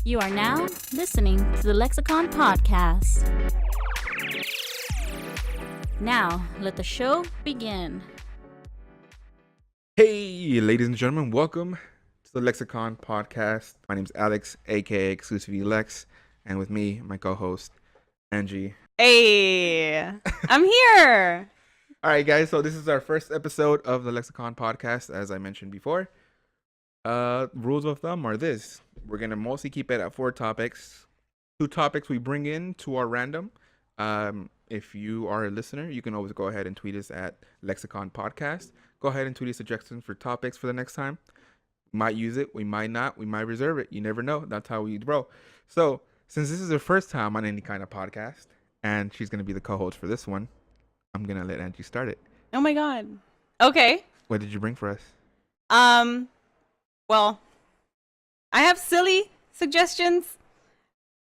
You are now listening to the Lexicon podcast. Now, let the show begin. Hey, ladies and gentlemen, welcome to the Lexicon podcast. My name's Alex, aka Exclusively Lex, and with me, my co-host, Angie. Hey, I'm here. All right, guys, so this is our first episode of the Lexicon podcast, as I mentioned before. Rules of thumb are this. We're going to mostly keep it at 4 topics. 2 topics we bring in to our random. If you are a listener, you can always go ahead and tweet us at Lexicon Podcast. Go ahead and tweet us suggestions for topics for the next time. We might use it. We might not. We might reserve it. You never know. That's how we roll. So since this is her first time on any kind of podcast, and she's going to be the co-host for this one, I'm going to let Angie start it. Oh my God. Okay. What did you bring for us? Well, I have silly suggestions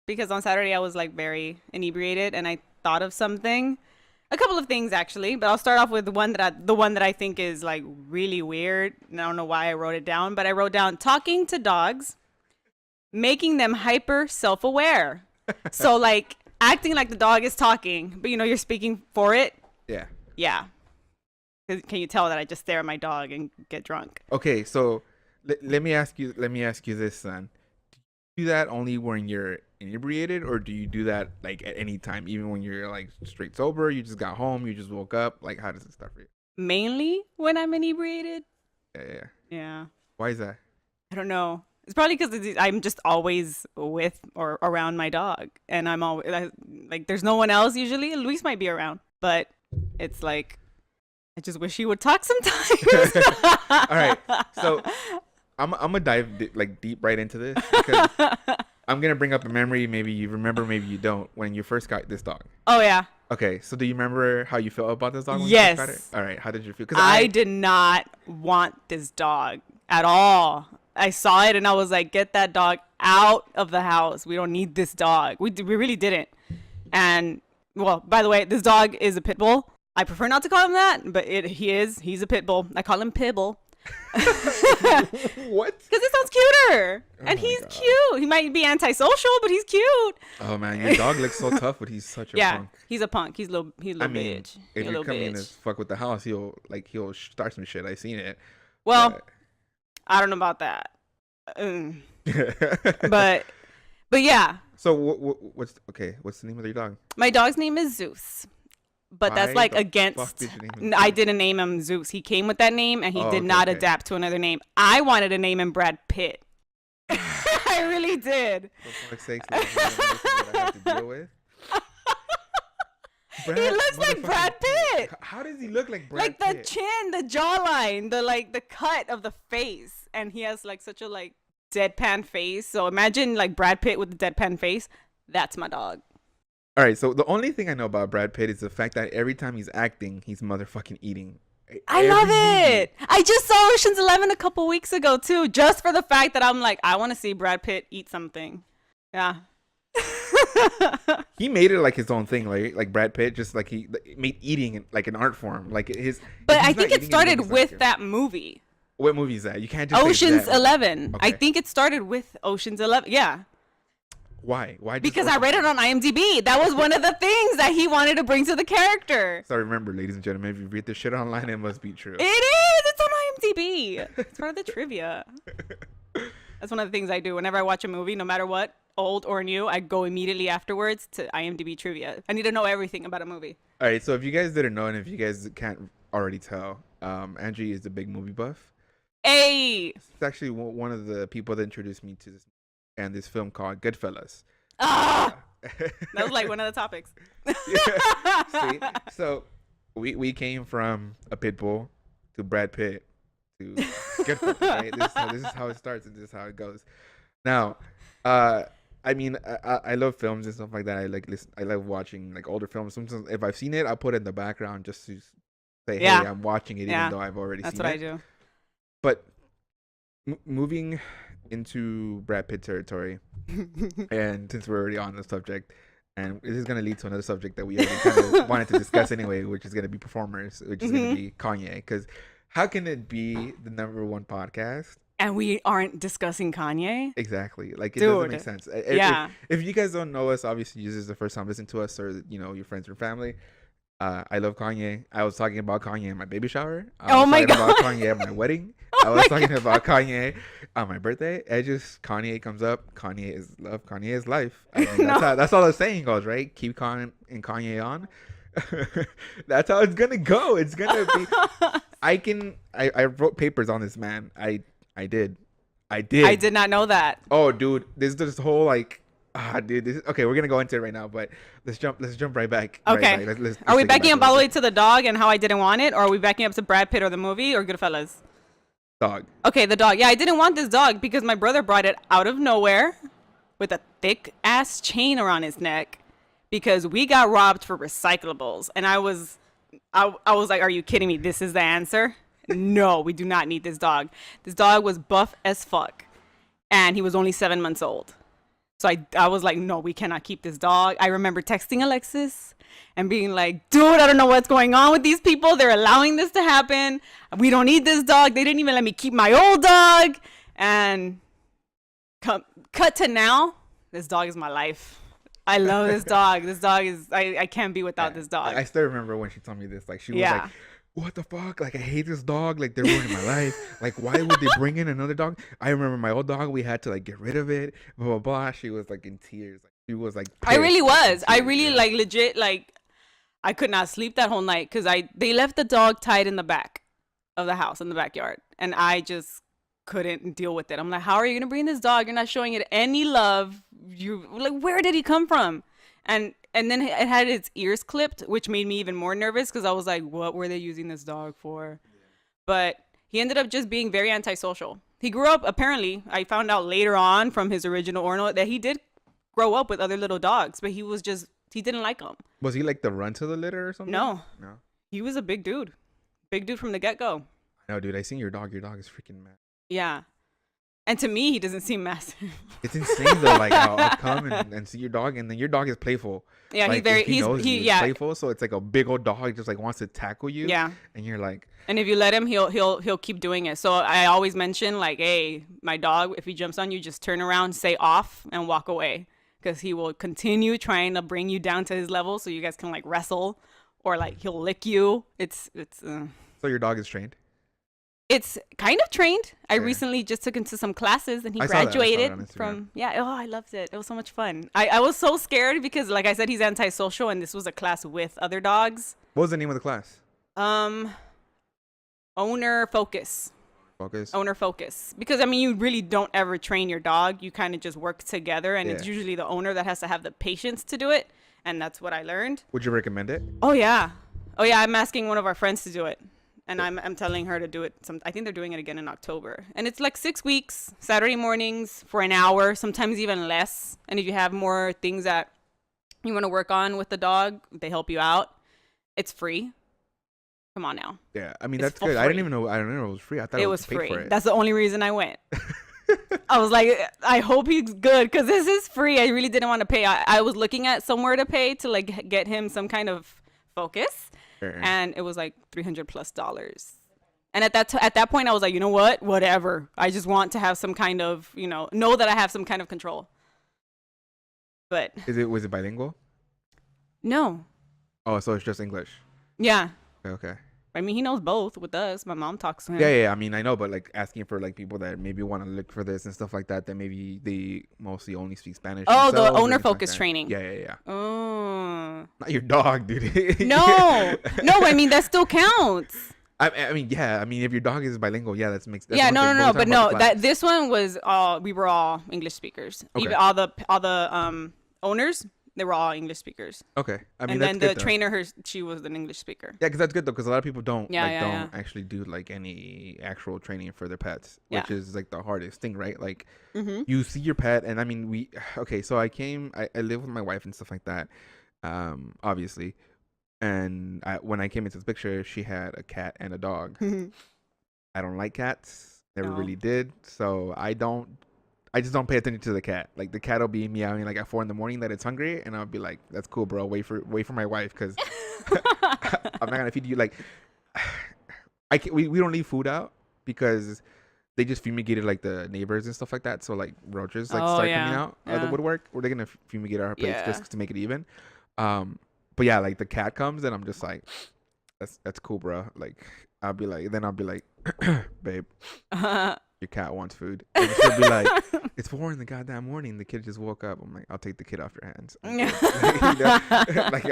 because on Saturday I was like very inebriated and I thought of something. A couple of things actually, but I'll start off with the one that I think is like really weird. And I don't know why I wrote it down, but I wrote down talking to dogs, making them hyper self-aware. So like acting like the dog is talking, but you're speaking for it. Yeah. Yeah. Can you tell that I just stare at my dog and get drunk? Okay, so let me ask you this then. Do you do that only when you're inebriated, or do you do that like at any time, even when you're like straight sober, you just got home, you just woke up? Like, how does it start for you? Mainly when I'm inebriated. Yeah. Why is that? I don't know. It's probably because I'm just always with or around my dog, and I'm always like there's no one else usually. Luis might be around, but it's like I just wish he would talk sometimes. All right, so I'm gonna dive deep right into this because I'm gonna bring up a memory. Maybe you remember, maybe you don't. When you first got this dog. Oh yeah. Okay, so do you remember how you felt about this dog when yes. you first got it? All right, how did you feel? Because I did not want this dog at all. I saw it and I was like, get that dog out of the house. We don't need this dog. We really didn't. And well, by the way, this dog is a pit bull. I prefer not to call him that, but he's a pit bull. I call him Pibble. What? Because it sounds cuter. And he's God. Cute. He might be antisocial, but he's cute. Oh man, your dog looks so tough, but he's such a punk. He's a punk. He's a little bitch. If you're coming to fuck with the house, he'll start some shit. I seen it. Well, I don't know about that. But yeah. So what's the name of your dog? My dog's name is Zeus. But that's like against. I didn't name him Zeus. He came with that name, and he did not adapt to another name. I wanted to name him Brad Pitt. I really did. For fuck's sake, this is what I have to deal with. He looks like Brad Pitt. How does he look like Brad Pitt? Like the chin, the jawline, the cut of the face, and he has like such a like deadpan face. So imagine like Brad Pitt with the deadpan face. That's my dog. All right, so the only thing I know about Brad Pitt is the fact that every time he's acting, he's motherfucking eating. I love it. I just saw Ocean's 11 a couple weeks ago too, just for the fact that I'm like, I want to see Brad Pitt eat something. Yeah. He made it like his own thing, like Brad Pitt, just like he made eating like an art form, like his. But I think it started with that movie. What movie is that? You can't just Ocean's say that 11. Okay. I think it started with Ocean's 11. Yeah. Why? Because I read it on IMDb. That was one of the things that he wanted to bring to the character. So remember, ladies and gentlemen, if you read this shit online, it must be true. It is. It's on IMDb. It's part of the trivia. That's one of the things I do whenever I watch a movie, no matter what, old or new. I go immediately afterwards to IMDb trivia. I need to know everything about a movie. All right. So if you guys didn't know, and if you guys can't already tell, Angie is a big movie buff. Hey. It's actually one of the people that introduced me to this and this film called Goodfellas. Ah, that was like one of the topics. Yeah. See, so we came from a pit bull to Brad Pitt to Goodfellas, right? This is how it starts and this is how it goes. Now, I mean, I love films and stuff like that. I love watching like older films. Sometimes if I've seen it, I'll put it in the background just to say, hey, I'm watching it, even though I've already seen it. That's what I do. But moving into Brad Pitt territory, and since we're already on the subject, and this is going to lead to another subject that we already kind of wanted to discuss anyway, which is going to be performers, which is going to be Kanye. Because how can it be the #1 podcast And we aren't discussing Kanye. Exactly. Like, it Dude. doesn't make sense. Yeah. If you guys don't know us, obviously this is the first time listening to us, or your friends or family. I love Kanye. I was talking about Kanye at my baby shower. I was talking about Kanye at my wedding. I was talking about Kanye on my birthday. Kanye comes up. Kanye is love. Kanye is life. I mean, that's all the saying goes, right? Keep Kanye on. That's how it's gonna go. It's gonna be. I wrote papers on this man. I did. I did not know that. Oh, dude, this whole like, dude. Okay, we're gonna go into it right now, but let's jump right back. Okay. Right, let's are we take it backing back up all the way to the dog and how I didn't want it, or are we backing up to Brad Pitt or the movie or Goodfellas? Dog. Okay, the dog. Yeah, I didn't want this dog because my brother brought it out of nowhere with a thick ass chain around his neck because we got robbed for recyclables, and I was like, are you kidding me? This is the answer? No, we do not need this dog. This dog was buff as fuck, and he was only 7 months old. So I was like, no, we cannot keep this dog. I remember texting Alexis and being like, dude, I don't know what's going on with these people. They're allowing this to happen. We don't need this dog. They didn't even let me keep my old dog. And cut to now, this dog is my life. I love this dog. This dog is, I can't be without this dog. I still remember when she told me this. Like, she was like, what the fuck? Like, I hate this dog. Like, they're ruining my life. Like, why would they bring in another dog? I remember my old dog, we had to like get rid of it. Blah, blah, blah. She was like in tears. Like, she was like pissed. I really was. I really like legit, like, I could not sleep that whole night because they left the dog tied in the back of the house in the backyard. And I just couldn't deal with it. I'm like, how are you going to bring this dog? You're not showing it any love. You like, where did he come from? And then it had its ears clipped, which made me even more nervous because I was like, what were they using this dog for? Yeah. But he ended up just being very antisocial. He grew up, apparently, I found out later on from his original owner that he did grow up with other little dogs, but he didn't like them. Was he like the runt of the litter or something? No. He was a big dude. Big dude from the get-go. No, dude, I seen your dog. Your dog is freaking mad. Yeah. And to me, he doesn't seem massive. It's insane though. Like, I'll come and see your dog, and then your dog is playful. Yeah, like, he's playful. So it's like a big old dog just like wants to tackle you. Yeah. And you're like, and if you let him, he'll keep doing it. So I always mention like, hey, my dog, if he jumps on you, just turn around, say off, and walk away, because he will continue trying to bring you down to his level, so you guys can like wrestle, or like he'll lick you. So your dog is trained? It's kind of trained. I recently just took him to some classes, and he graduated from. Yeah. Oh, I loved it. It was so much fun. I was so scared because, like I said, he's antisocial, and this was a class with other dogs. What was the name of the class? Owner focus. Owner focus. Because I mean, you really don't ever train your dog. You kind of just work together, and it's usually the owner that has to have the patience to do it, and that's what I learned. Would you recommend it? Oh yeah. I'm asking one of our friends to do it. And I'm telling her to do it. I think they're doing it again in October. And it's like 6 weeks, Saturday mornings for an hour, sometimes even less. And if you have more things that you want to work on with the dog, they help you out. It's free. Come on now. Yeah, I mean, that's good. I didn't know it was free. I thought it was free. For it. That's the only reason I went. I was like, I hope he's good because this is free. I really didn't want to pay. I was looking at somewhere to pay to like get him some kind of focus. And it was like $300+. And at that point, I was like, you know what? Whatever. I just want to have some kind of, know that I have some kind of control. But was it bilingual? No. Oh, so it's just English. Yeah. Okay. I mean, he knows both with us. My mom talks to him. Yeah. I mean, I know, but like asking for like people that maybe want to look for this and stuff like that maybe they mostly only speak Spanish. Oh, the owner focus training. Yeah. Oh. Not your dog, dude. No. I mean, that still counts. I mean, yeah. I mean, if your dog is bilingual, yeah, that's makes. Yeah, no. But no, this one was we were all English speakers. Okay. Even all the owners. They were all English speakers. Okay. I mean, and then the trainer, she was an English speaker. Yeah, because that's good though, because a lot of people don't actually do like any actual training for their pets, which is like the hardest thing, right? Like you see your pet, and I mean, so I live with my wife and stuff like that, obviously, and when I came into this picture, she had a cat and a dog. I don't like cats, never really did, so I just don't pay attention to the cat. Like the cat will be meowing like at 4 a.m. that it's hungry, and I'll be like, "That's cool, bro. Wait for my wife, because I'm not gonna feed you." Like, we don't leave food out because they just fumigated like the neighbors and stuff like that. So like roaches like Oh, start yeah. coming out of the Yeah. woodwork. Or they're gonna fumigate our plates Yeah. just to make it even. But yeah, like the cat comes and I'm just like, that's cool, bro. Like I'll be like, babe, your cat wants food. And she'll be like, it's 4 in the goddamn morning. The kid just woke up. I'm like, I'll take the kid off your hands. You know? Like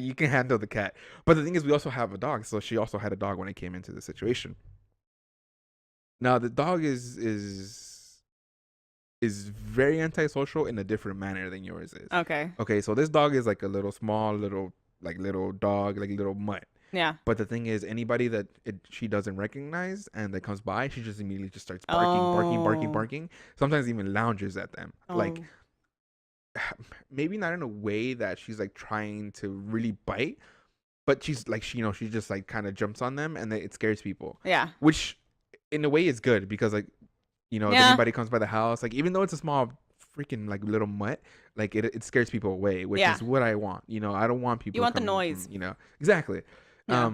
you can handle the cat. But the thing is, we also have a dog. So she also had a dog when it came into the situation. Now the dog is very antisocial in a different manner than yours is. Okay. Okay, so this dog is like a little little dog, like little mutt. Yeah. But the thing is, anybody that she doesn't recognize and that comes by, she just immediately just starts barking. Sometimes even lounges at them. Like maybe not in a way that she's like trying to really bite, but she's like she just like kind of jumps on them and it scares people. Yeah. Which in a way is good because like if anybody comes by the house, like even though it's a small freaking like little mutt, like it scares people away, which is what I want. I don't want people. You want the noise. Exactly. Yeah.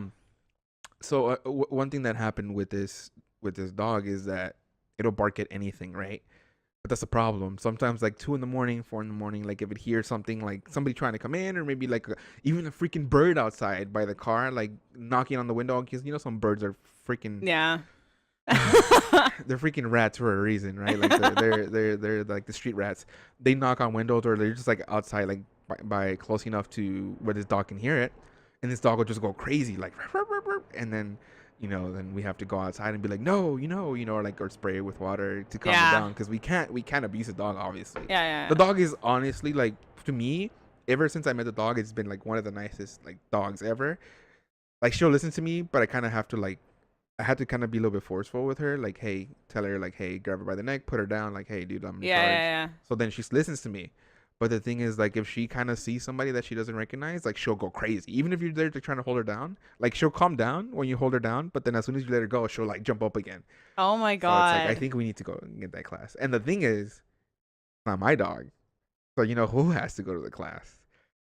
So one thing that happened with this dog is that it'll bark at anything, right? But that's a problem. Sometimes like 2 in the morning, 4 in the morning, like if it hears something like somebody trying to come in, or maybe like even a freaking bird outside by the car, like knocking on the window, because some birds are freaking they're freaking rats for a reason, right? Like they're like the street rats. They knock on windows, or they're just like outside, like by close enough to where this dog can hear it, and this dog will just go crazy, like, and then then we have to go outside and be like, no, or spray it with water to calm it down, because we can't abuse the dog, obviously. Yeah. The dog is honestly, like, to me, ever since I met the dog, it's been like one of the nicest like dogs ever. Like she'll listen to me, but I kind of have to like. I had to kind of be a little bit forceful with her, like, hey, tell her, like, hey, grab her by the neck, put her down, like, hey, dude, I'm in charge. Yeah. So then she listens to me. But the thing is, like, if she kind of sees somebody that she doesn't recognize, like, she'll go crazy. Even if you're there to trying to hold her down, like, she'll calm down when you hold her down. But then as soon as you let her go, she'll, like, jump up again. Oh, my God. So it's like, I think we need to go and get that class. And the thing is, it's not my dog. So, who has to go to the class?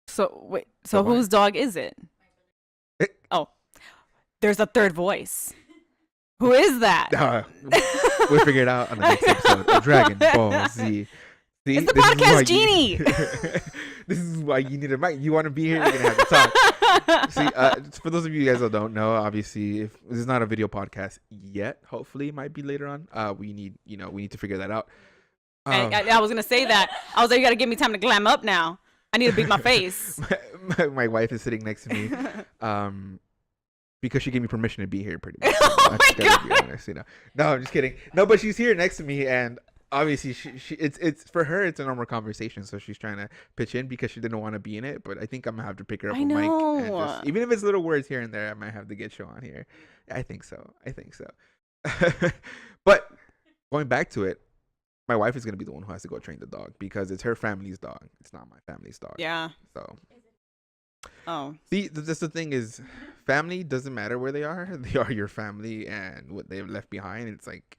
So, wait. So whose dog is it? Oh, there's a third voice. Who is that? We'll figure it out on the next episode of Dragon Ball Z. See, it's the podcast genie. This is why you need a mic. You want to be here, you're going to have to talk. See, for those of you guys that don't know, obviously, if this is not a video podcast yet, hopefully it might be later on. We need to figure that out. I was going to say that. I was like, you got to give me time to glam up now. I need to beat my face. my wife is sitting next to me. Because she gave me permission to be here, pretty much. Oh my God. Be honest, No, I'm just kidding. No, but she's here next to me, and obviously, it's for her, it's a normal conversation. So she's trying to pitch in because she didn't want to be in it. But I think I'm gonna have to pick her up a mic, and just, even if it's little words here and there, I might have to get you on here. I think so. But going back to it, my wife is gonna be the one who has to go train the dog because it's her family's dog. It's not my family's dog. Yeah. So. Oh. See, that's the thing is, family doesn't matter where they are. They are your family and what they've left behind. It's like,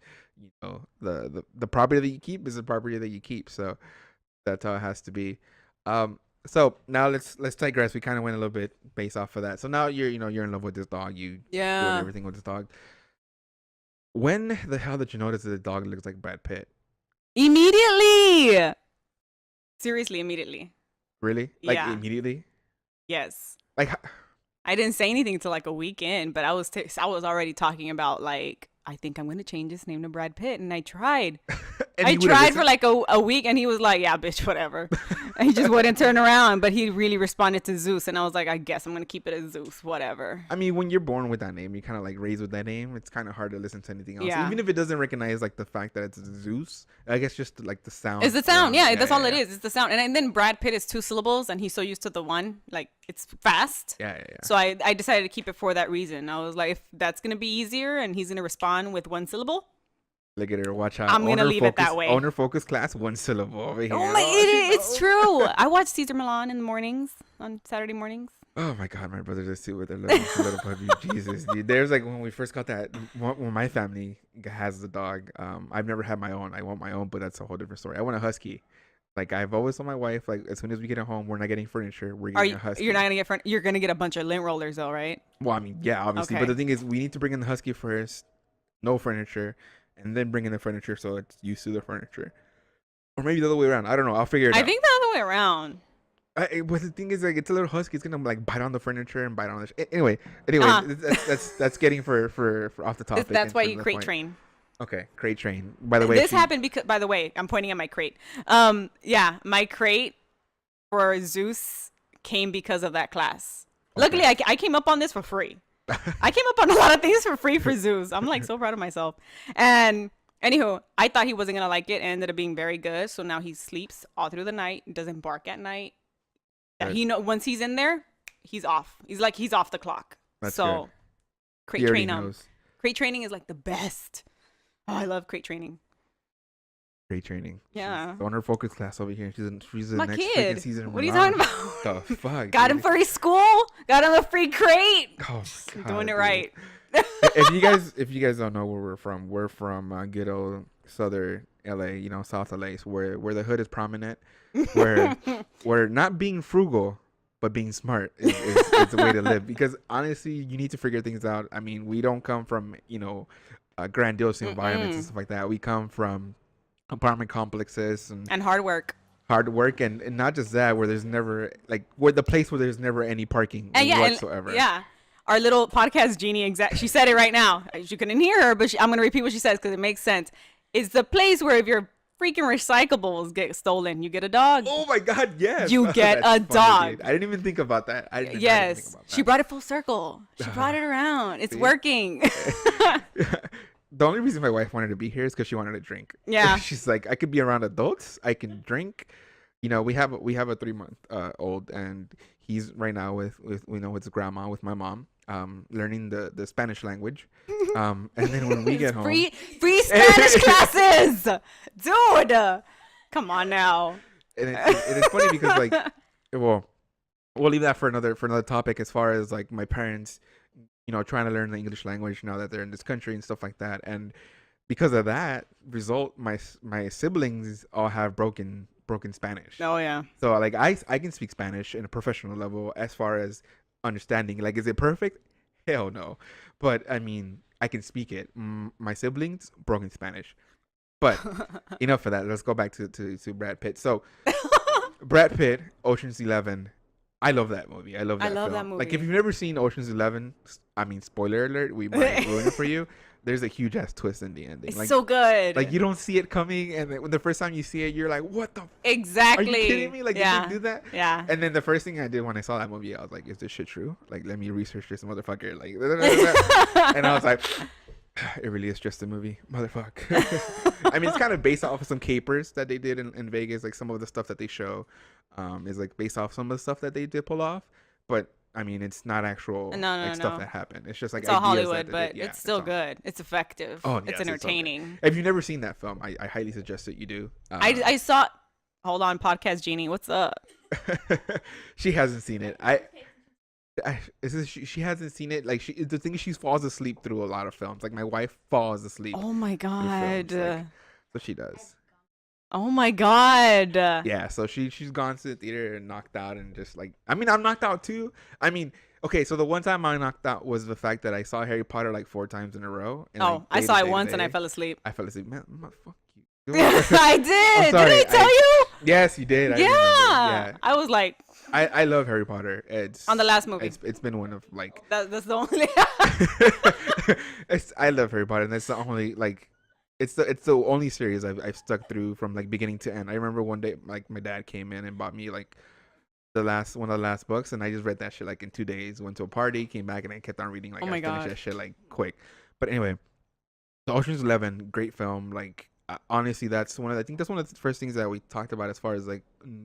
the property that you keep is the property that you keep. So that's how it has to be. So now let's digress. We kind of went a little bit based off of that. So now you're in love with this dog. You doing everything with this dog. When the hell did you notice that the dog looks like Brad Pitt? Immediately. Seriously, immediately. Really? Like immediately? Yes. Like I didn't say anything till like a week in, but I was already talking about like I think I'm gonna change his name to Brad Pitt, and I tried. I tried for like a week, and he was like, "Yeah, bitch, whatever." And he just wouldn't turn around, but he really responded to Zeus, and I was like, "I guess I'm gonna keep it as Zeus, whatever." I mean, when you're born with that name, you kind of like raised with that name. It's kind of hard to listen to anything else, even if it doesn't recognize like the fact that it's Zeus. I guess just like the sound. It's the sound, that's all it is. It's the sound, and then Brad Pitt is 2 syllables, and he's so used to the one, like it's fast. Yeah. So I decided to keep it for that reason. I was like, if that's gonna be easier, and he's gonna respond with 1 syllable. Look at her. Watch out. I'm going to leave it that way. Owner focus class, 1 syllable over here. Oh my, it's true. I watch Caesar Milan in the mornings, on Saturday mornings. Oh my God, my brother does too with their little puppy. Jesus, dude. There's like when we first got that, when my family has the dog, I've never had my own. I want my own, but that's a whole different story. I want a husky. Like I've always told my wife, like as soon as we get at home, we're not getting furniture. We're getting a husky. You're not gonna get You're gonna get a bunch of lint rollers though, right? Well, I mean, yeah, obviously. Okay. But the thing is, we need to bring in the husky first. No furniture. and then bring in the furniture so it's used to the furniture. Or maybe the other way around. I don't know. I'll figure it out. I think the other way around. But the thing is, like, it's a little husky. It's gonna like bite on the furniture and bite on the. Anyway, that's getting for off the topic. That's why you crate train. Okay, crate train. By the way, this happened because. By the way, I'm pointing at my crate. Yeah, my crate for Zeus came because of that class. Okay. Luckily, I came up on this for free. I came up on a lot of things for free for Zeus. I'm like so proud of myself. And anywho, I thought he wasn't gonna like it, and ended up being very good. So now he sleeps all through the night, doesn't bark at night. Right. He once he's in there, he's off. He's off the clock. That's so good. Crate train him. Crate training is like the best. Oh, I love crate training. Crate training. Yeah. She's on her focus class over here. She's the my next kid. Season. What are you talking about? The fuck. Got him free school. Got him a free crate. Oh, I'm doing it right. if you guys don't know where we're from good old southern LA, South LA, so where the hood is prominent, where not being frugal but being smart is the way to live. Because honestly, you need to figure things out. I mean, we don't come from grandiose environments and stuff like that. We come from apartment complexes and hard work. And not just that, where there's never where there's never any parking whatsoever. Our little podcast genie, she said it right now. You couldn't hear her, but I'm going to repeat what she says because it makes sense. It's the place where if your freaking recyclables get stolen, you get a dog. Oh my God, yes. You get a dog. Dude. I didn't even think about that. Yes. She brought it full circle. She brought it around. It's working. The only reason my wife wanted to be here is because she wanted to drink. Yeah. She's like, I could be around adults. I can drink. We have a 3-month old, and he's right now with his grandma, with my mom, learning the Spanish language. And then when we get home, free Spanish classes, dude. Come on now. And it's funny because we'll leave that for another topic, as far as my parents, trying to learn the English language now that they're in this country and stuff like that. And because of that my siblings all have broken Spanish. Oh yeah. So I can speak Spanish in a professional level as far as understanding. Is it perfect? Hell no. But I mean, I can speak it. My siblings broken Spanish. But enough of that. Let's go back to Brad Pitt. So Brad Pitt, Ocean's 11. I love that movie. I love that movie. If you've never seen Ocean's 11, I mean, spoiler alert, we might ruin it for you. There's a huge ass twist in the ending. It's so good. You don't see it coming, and when the first time you see it, you're like, "What the? Exactly. Are you kidding me? You didn't do that?" Yeah. And then the first thing I did when I saw that movie, I was like, "Is this shit true? Let me research this motherfucker." And I was like, "It really is just a movie, motherfucker." I mean, it's kind of based off of some capers that they did in Vegas. Some of the stuff that they show is based off some of the stuff that they did pull off, but. I mean, it's not actual stuff that happened. It's just it's all Hollywood, but it's still good. It's effective. Oh, it's entertaining. If you've never seen that film, I highly suggest that you do. I saw. Hold on, podcast genie. What's up? She hasn't seen it. She hasn't seen it. The thing is, she falls asleep through a lot of films. My wife falls asleep. Oh my God. So she does. Oh my God. Yeah, so she's gone to the theater and knocked out, and just I'm knocked out too. I mean, okay, so the one time I knocked out was the fact that I saw Harry Potter 4 times in a row. And, I saw it once and I fell asleep. Man, fuck you. I did. Did I tell you? Yes, you did. Yeah. I was like, I love Harry Potter. It's on the last movie. It's been one of that's the only. I love Harry Potter, and that's the only It's the only series I've stuck through from beginning to end. I remember one day my dad came in and bought me one of the last books, and I just read that shit in 2 days. Went to a party, came back, and I kept on reading. Oh my God. Finished that shit quick. But anyway, the Ocean's 11, great film. Honestly, I think that's one of the first things that we talked about as far as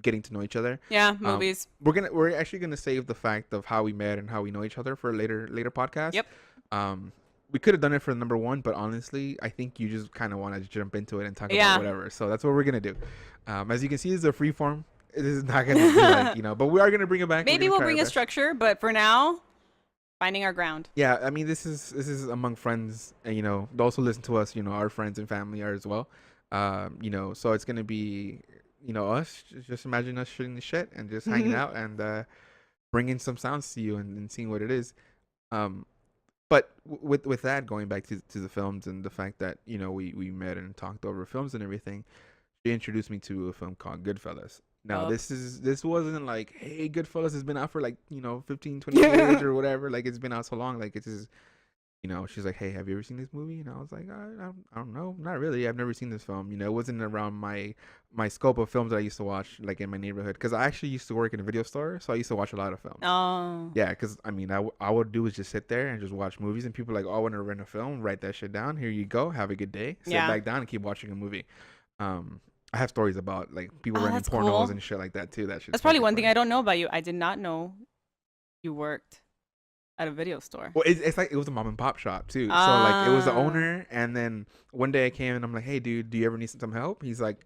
getting to know each other. Yeah, movies. We're actually gonna save the fact of how we met and how we know each other for a later podcast. Yep. We could have done it for number 1, but honestly, I think you just kind of want to jump into it and talk about whatever. So that's what we're going to do. As you can see, this is a free form. This is not going to be but we are going to bring it back. Maybe we'll bring a structure, but for now, finding our ground. Yeah, I mean, this is among friends, and, those who listen to us, our friends and family are as well. So it's going to be, us. Just imagine us shooting the shit and just hanging out and bringing some sounds to you and seeing what it is. But with that, going back to the films and the fact that we met and talked over films and everything, she introduced me to a film called Goodfellas. Now this wasn't like, hey, Goodfellas has been out for like 15, 20 years or whatever. Like it's been out so long. Like it's just she's like, hey, have you ever seen this movie? And I was like, I don't know, not really. I've never seen this film. It wasn't around my scope of films that I used to watch like in my neighborhood, because I actually used to work in a video store, so I used to watch a lot of films. Oh. Yeah, because I would do is just sit there and just watch movies, and people are like, oh, I want to rent a film, write that shit down. Here you go, have a good day. Sit back down and keep watching a movie. I have stories about like people renting pornos cool. and shit like that too. That's probably one thing I don't know about you. I did not know you worked at a video store. Well, it's like it was a mom and pop shop too. So like it was the owner, and then one day I came and I'm like, hey dude, do you ever need some help? He's like,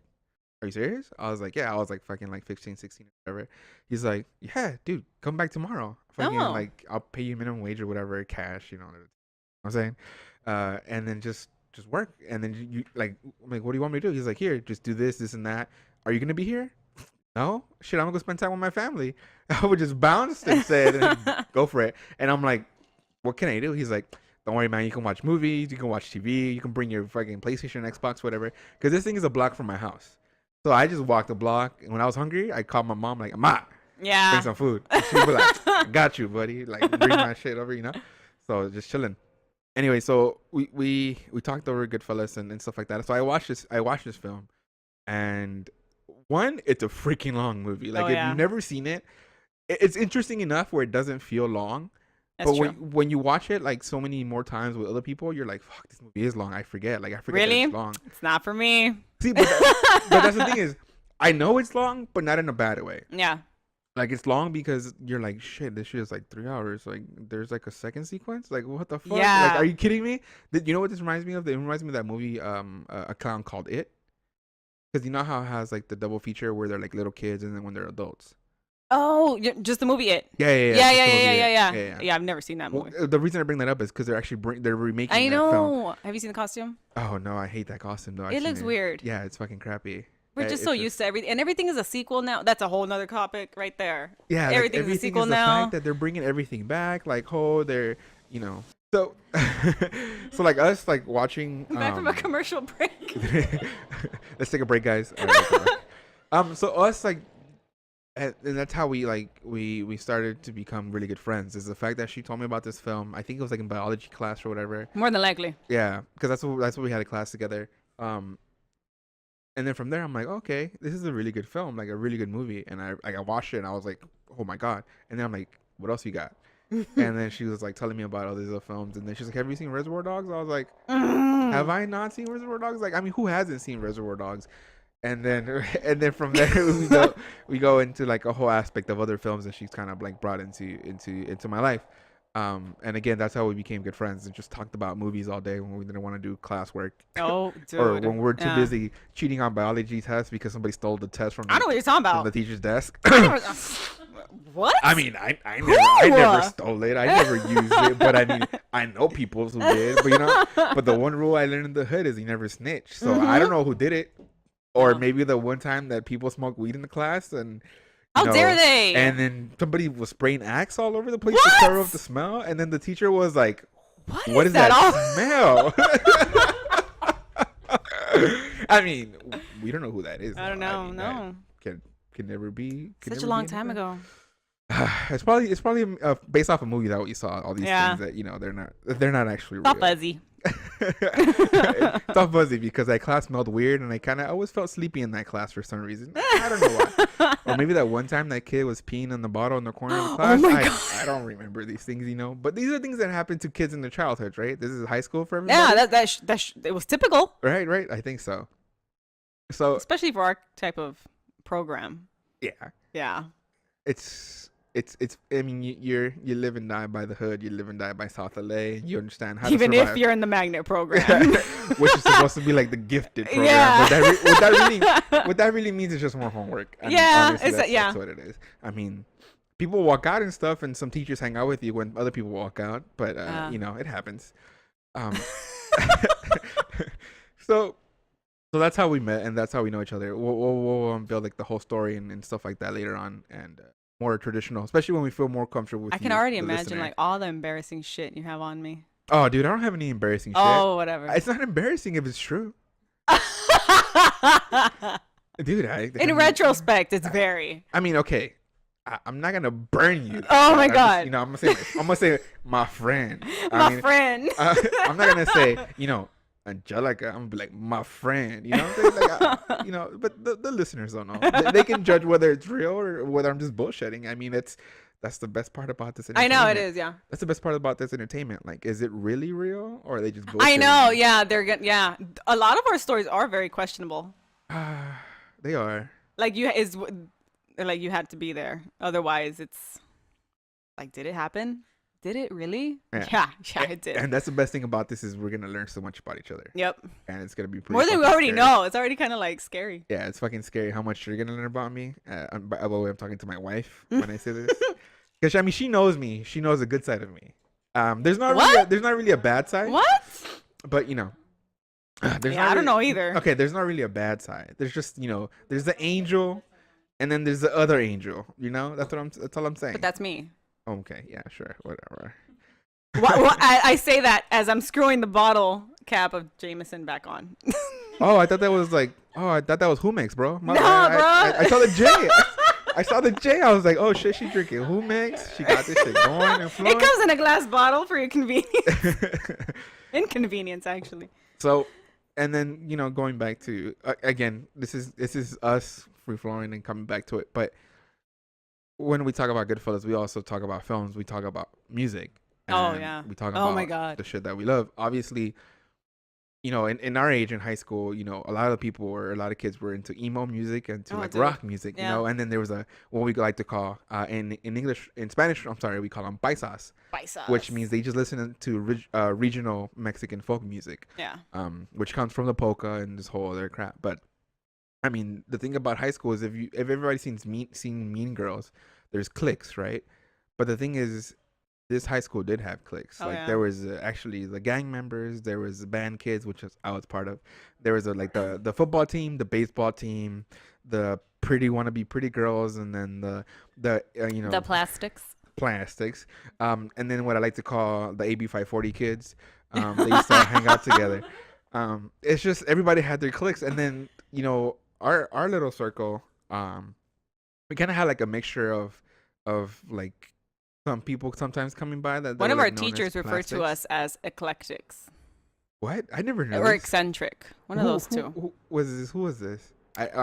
are you serious? I was like, yeah. I was like fucking like 15, 16 or whatever. He's like, yeah, dude, come back tomorrow. Fucking like I'll pay you minimum wage or whatever, cash, you know what I'm saying? And then just work. And then you like, I'm like, what do you want me to do? He's like, here, just do this, this and that. Are you gonna be here? No, shit, I'm gonna go spend time with my family. I would just bounce and say, go for it. And I'm like, what can I do? He's like, don't worry, man. You can watch movies, you can watch TV, you can bring your fucking PlayStation, Xbox, whatever. Because this thing is a block from my house. So I just walked the block. And when I was hungry, I called my mom, like, Ma, bring some food. And she was like, I got you, buddy. Like, bring my shit over, So just chilling. Anyway, so we talked over Goodfellas and stuff like that. So I watched this film, and one, it's a freaking long movie. Like, if you've never seen it, it's interesting enough where it doesn't feel long. That's true. When you watch it like so many more times with other people, you're like, fuck, this movie is long. I forget that it's long. It's not for me. See, but that's the thing is, I know it's long, but not in a bad way. Yeah. Like, it's long because you're like, shit, this shit is like 3 hours. Like, there's like a second sequence. Like, what the fuck? Yeah. Like, are you kidding me? You know what this reminds me of? It reminds me of that movie, A Clown Called It. Because you know how it has like the double feature where they're like little kids and then when they're adults. Oh, just the movie It. Yeah, I've never seen that movie. Well, the reason I bring that up is because they're remaking I that know. film. Have you seen the costume? Oh no, I hate that costume though. It looks weird. Yeah, it's fucking crappy. We're just so used to everything, and everything is a sequel now. That's a whole nother topic right there. Yeah, everything's a sequel is now. The fact that they're bringing everything back, like, they're, So, so like us, like watching. Back from a commercial break. Let's take a break, guys. So us, like, and that's how we started to become really good friends. Is the fact that she told me about this film. I think it was like in biology class or whatever. More than likely. Yeah, because that's what we had a class together. And then from there, I'm like, okay, this is a really good film, like a really good movie. And I watched it and I was like, oh my God. And then I'm like, what else you got? And then she was like telling me about all these other films. And then she's like, have you seen Reservoir Dogs? I was like, have I not seen Reservoir Dogs? Like, I mean, who hasn't seen Reservoir Dogs? And then from there we go into like a whole aspect of other films that she's kind of like brought into my life. And again, that's how we became good friends and just talked about movies all day when we didn't want to do classwork. Oh, dude. Or when we're too busy cheating on biology tests because somebody stole the test from I know what you're talking about. From the teacher's desk. What? I mean, I never stole it. I never used it, but I mean, I know people who did. But the one rule I learned in the hood is you never snitch. So I don't know who did it. Or maybe the one time that people smoked weed in the class and how dare they? And then somebody was spraying Axe all over the place to cover up the smell. And then the teacher was like, what is that smell? I mean, we don't know who that is. I don't know. No. Can never be. Such a long time ago. It's probably based off a movie that you saw. All these things that they're not actually real. Stop fuzzy. It's all fuzzy because that class smelled weird and I kind of always felt sleepy in that class for some reason. I don't know why. Or maybe that one time that kid was peeing in the bottle in the corner of the class. Oh my God. I don't remember these things, but these are things that happen to kids in their childhood, right? This is high school for everybody. Yeah, it was typical. Right. I think so. So especially for our type of program. Yeah. It's I mean, you live and die by the hood. You live and die by South LA. You understand how even to survive. if you're in the magnet program, which is supposed to be like the gifted program. Yeah. But what that really means is just more homework. I mean, that's what it is. I mean, people walk out and stuff, and some teachers hang out with you when other people walk out. But it happens. So that's how we met, and that's how we know each other. We'll build like the whole story and stuff like that later on, and more traditional, especially when we feel more comfortable with I can already imagine like all the embarrassing shit you have on me. Oh, dude, I don't have any embarrassing shit. Oh, whatever. It's not embarrassing if it's true. Dude, In retrospect, it's very. I mean, okay. I'm not gonna burn you. Oh my God. Just, I'm gonna say my friend. Friend. I'm not gonna say, Angelica. I'm gonna be like my friend. You know what I'm saying? Like, but the listeners don't know. They can judge whether it's real or whether I'm just bullshitting. I mean, that's the best part about this. I know it is. Yeah. That's the best part about this entertainment. Like, is it really real or are they just bullshitting? I know. Yeah, they're good. Yeah, a lot of our stories are very questionable. They are. Like you had to be there. Otherwise, it's like, did it happen? Did it really? Yeah, it did. And that's the best thing about this is we're gonna learn so much about each other. Yep. And it's gonna be pretty more than we already scary. know. It's already kind of like scary. Yeah, it's fucking scary how much you're gonna learn about me. By the way, I'm talking to my wife when I say this, because I mean she knows me. She knows the good side of me. There's not really a bad side. What? But I don't know either. Okay, there's not really a bad side. There's just there's the angel, and then there's the other angel. That's all I'm saying. But that's me. Okay, yeah, sure, whatever. I say that as I'm screwing the bottle cap of Jameson back on. Oh, I thought that was Humex, bro. Bro. I saw the J. I saw the J. I was like, oh shit, she drinking Humex. She got this shit going and flowing. It comes in a glass bottle for your convenience. Inconvenience, actually. So, and then going back to again, this is us free flowing and coming back to it, but. When we talk about Goodfellas, we also talk about films. We talk about music. Oh yeah. We talk about my God. the shit that we love. Obviously, in our age in high school, a lot of people or a lot of kids were into emo music and to rock music, and then there was what we like to call in Spanish, I'm sorry, we call them paisas. Paisas. Which means they just listen to regional Mexican folk music. Yeah. Which comes from the polka and this whole other crap. But I mean, the thing about high school is if everybody's seen Mean Girls, there's cliques, right? But the thing is, this high school did have cliques. There was actually the gang members, there was the band kids, which I was part of. There was the football team, the baseball team, the wannabe pretty girls, and then the plastics. And then what I like to call the AB 540 kids. They used to hang out together. It's just everybody had their cliques, and then our little circle, we kind of had like a mixture of like some people sometimes coming by that one of our teachers referred to us as eclectics. What? I never know. Or eccentric. One of those two. Who was this?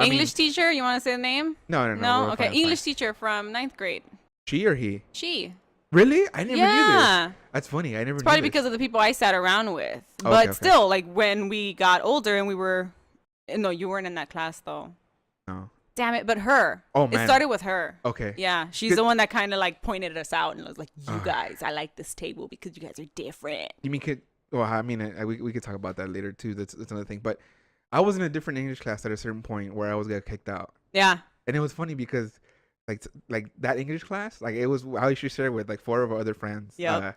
English teacher. You want to say the name? No. Okay. English teacher from 9th grade. She or he? She. Really? I never knew this. That's funny. I never knew this. Probably because of the people I sat around with. But still, like when we got older and we were... No, you weren't in that class though. No. Damn it, but her. Oh, man. It started with her. Okay. Yeah, she's the one that kind of like pointed us out and was like, you guys, I like this table because you guys are different. You mean we could talk about that later too. That's another thing. But I was in a different English class at a certain point where I was getting kicked out. Yeah. And it was funny because like that English class, like it was I used to share with like 4 of our other friends. Yeah.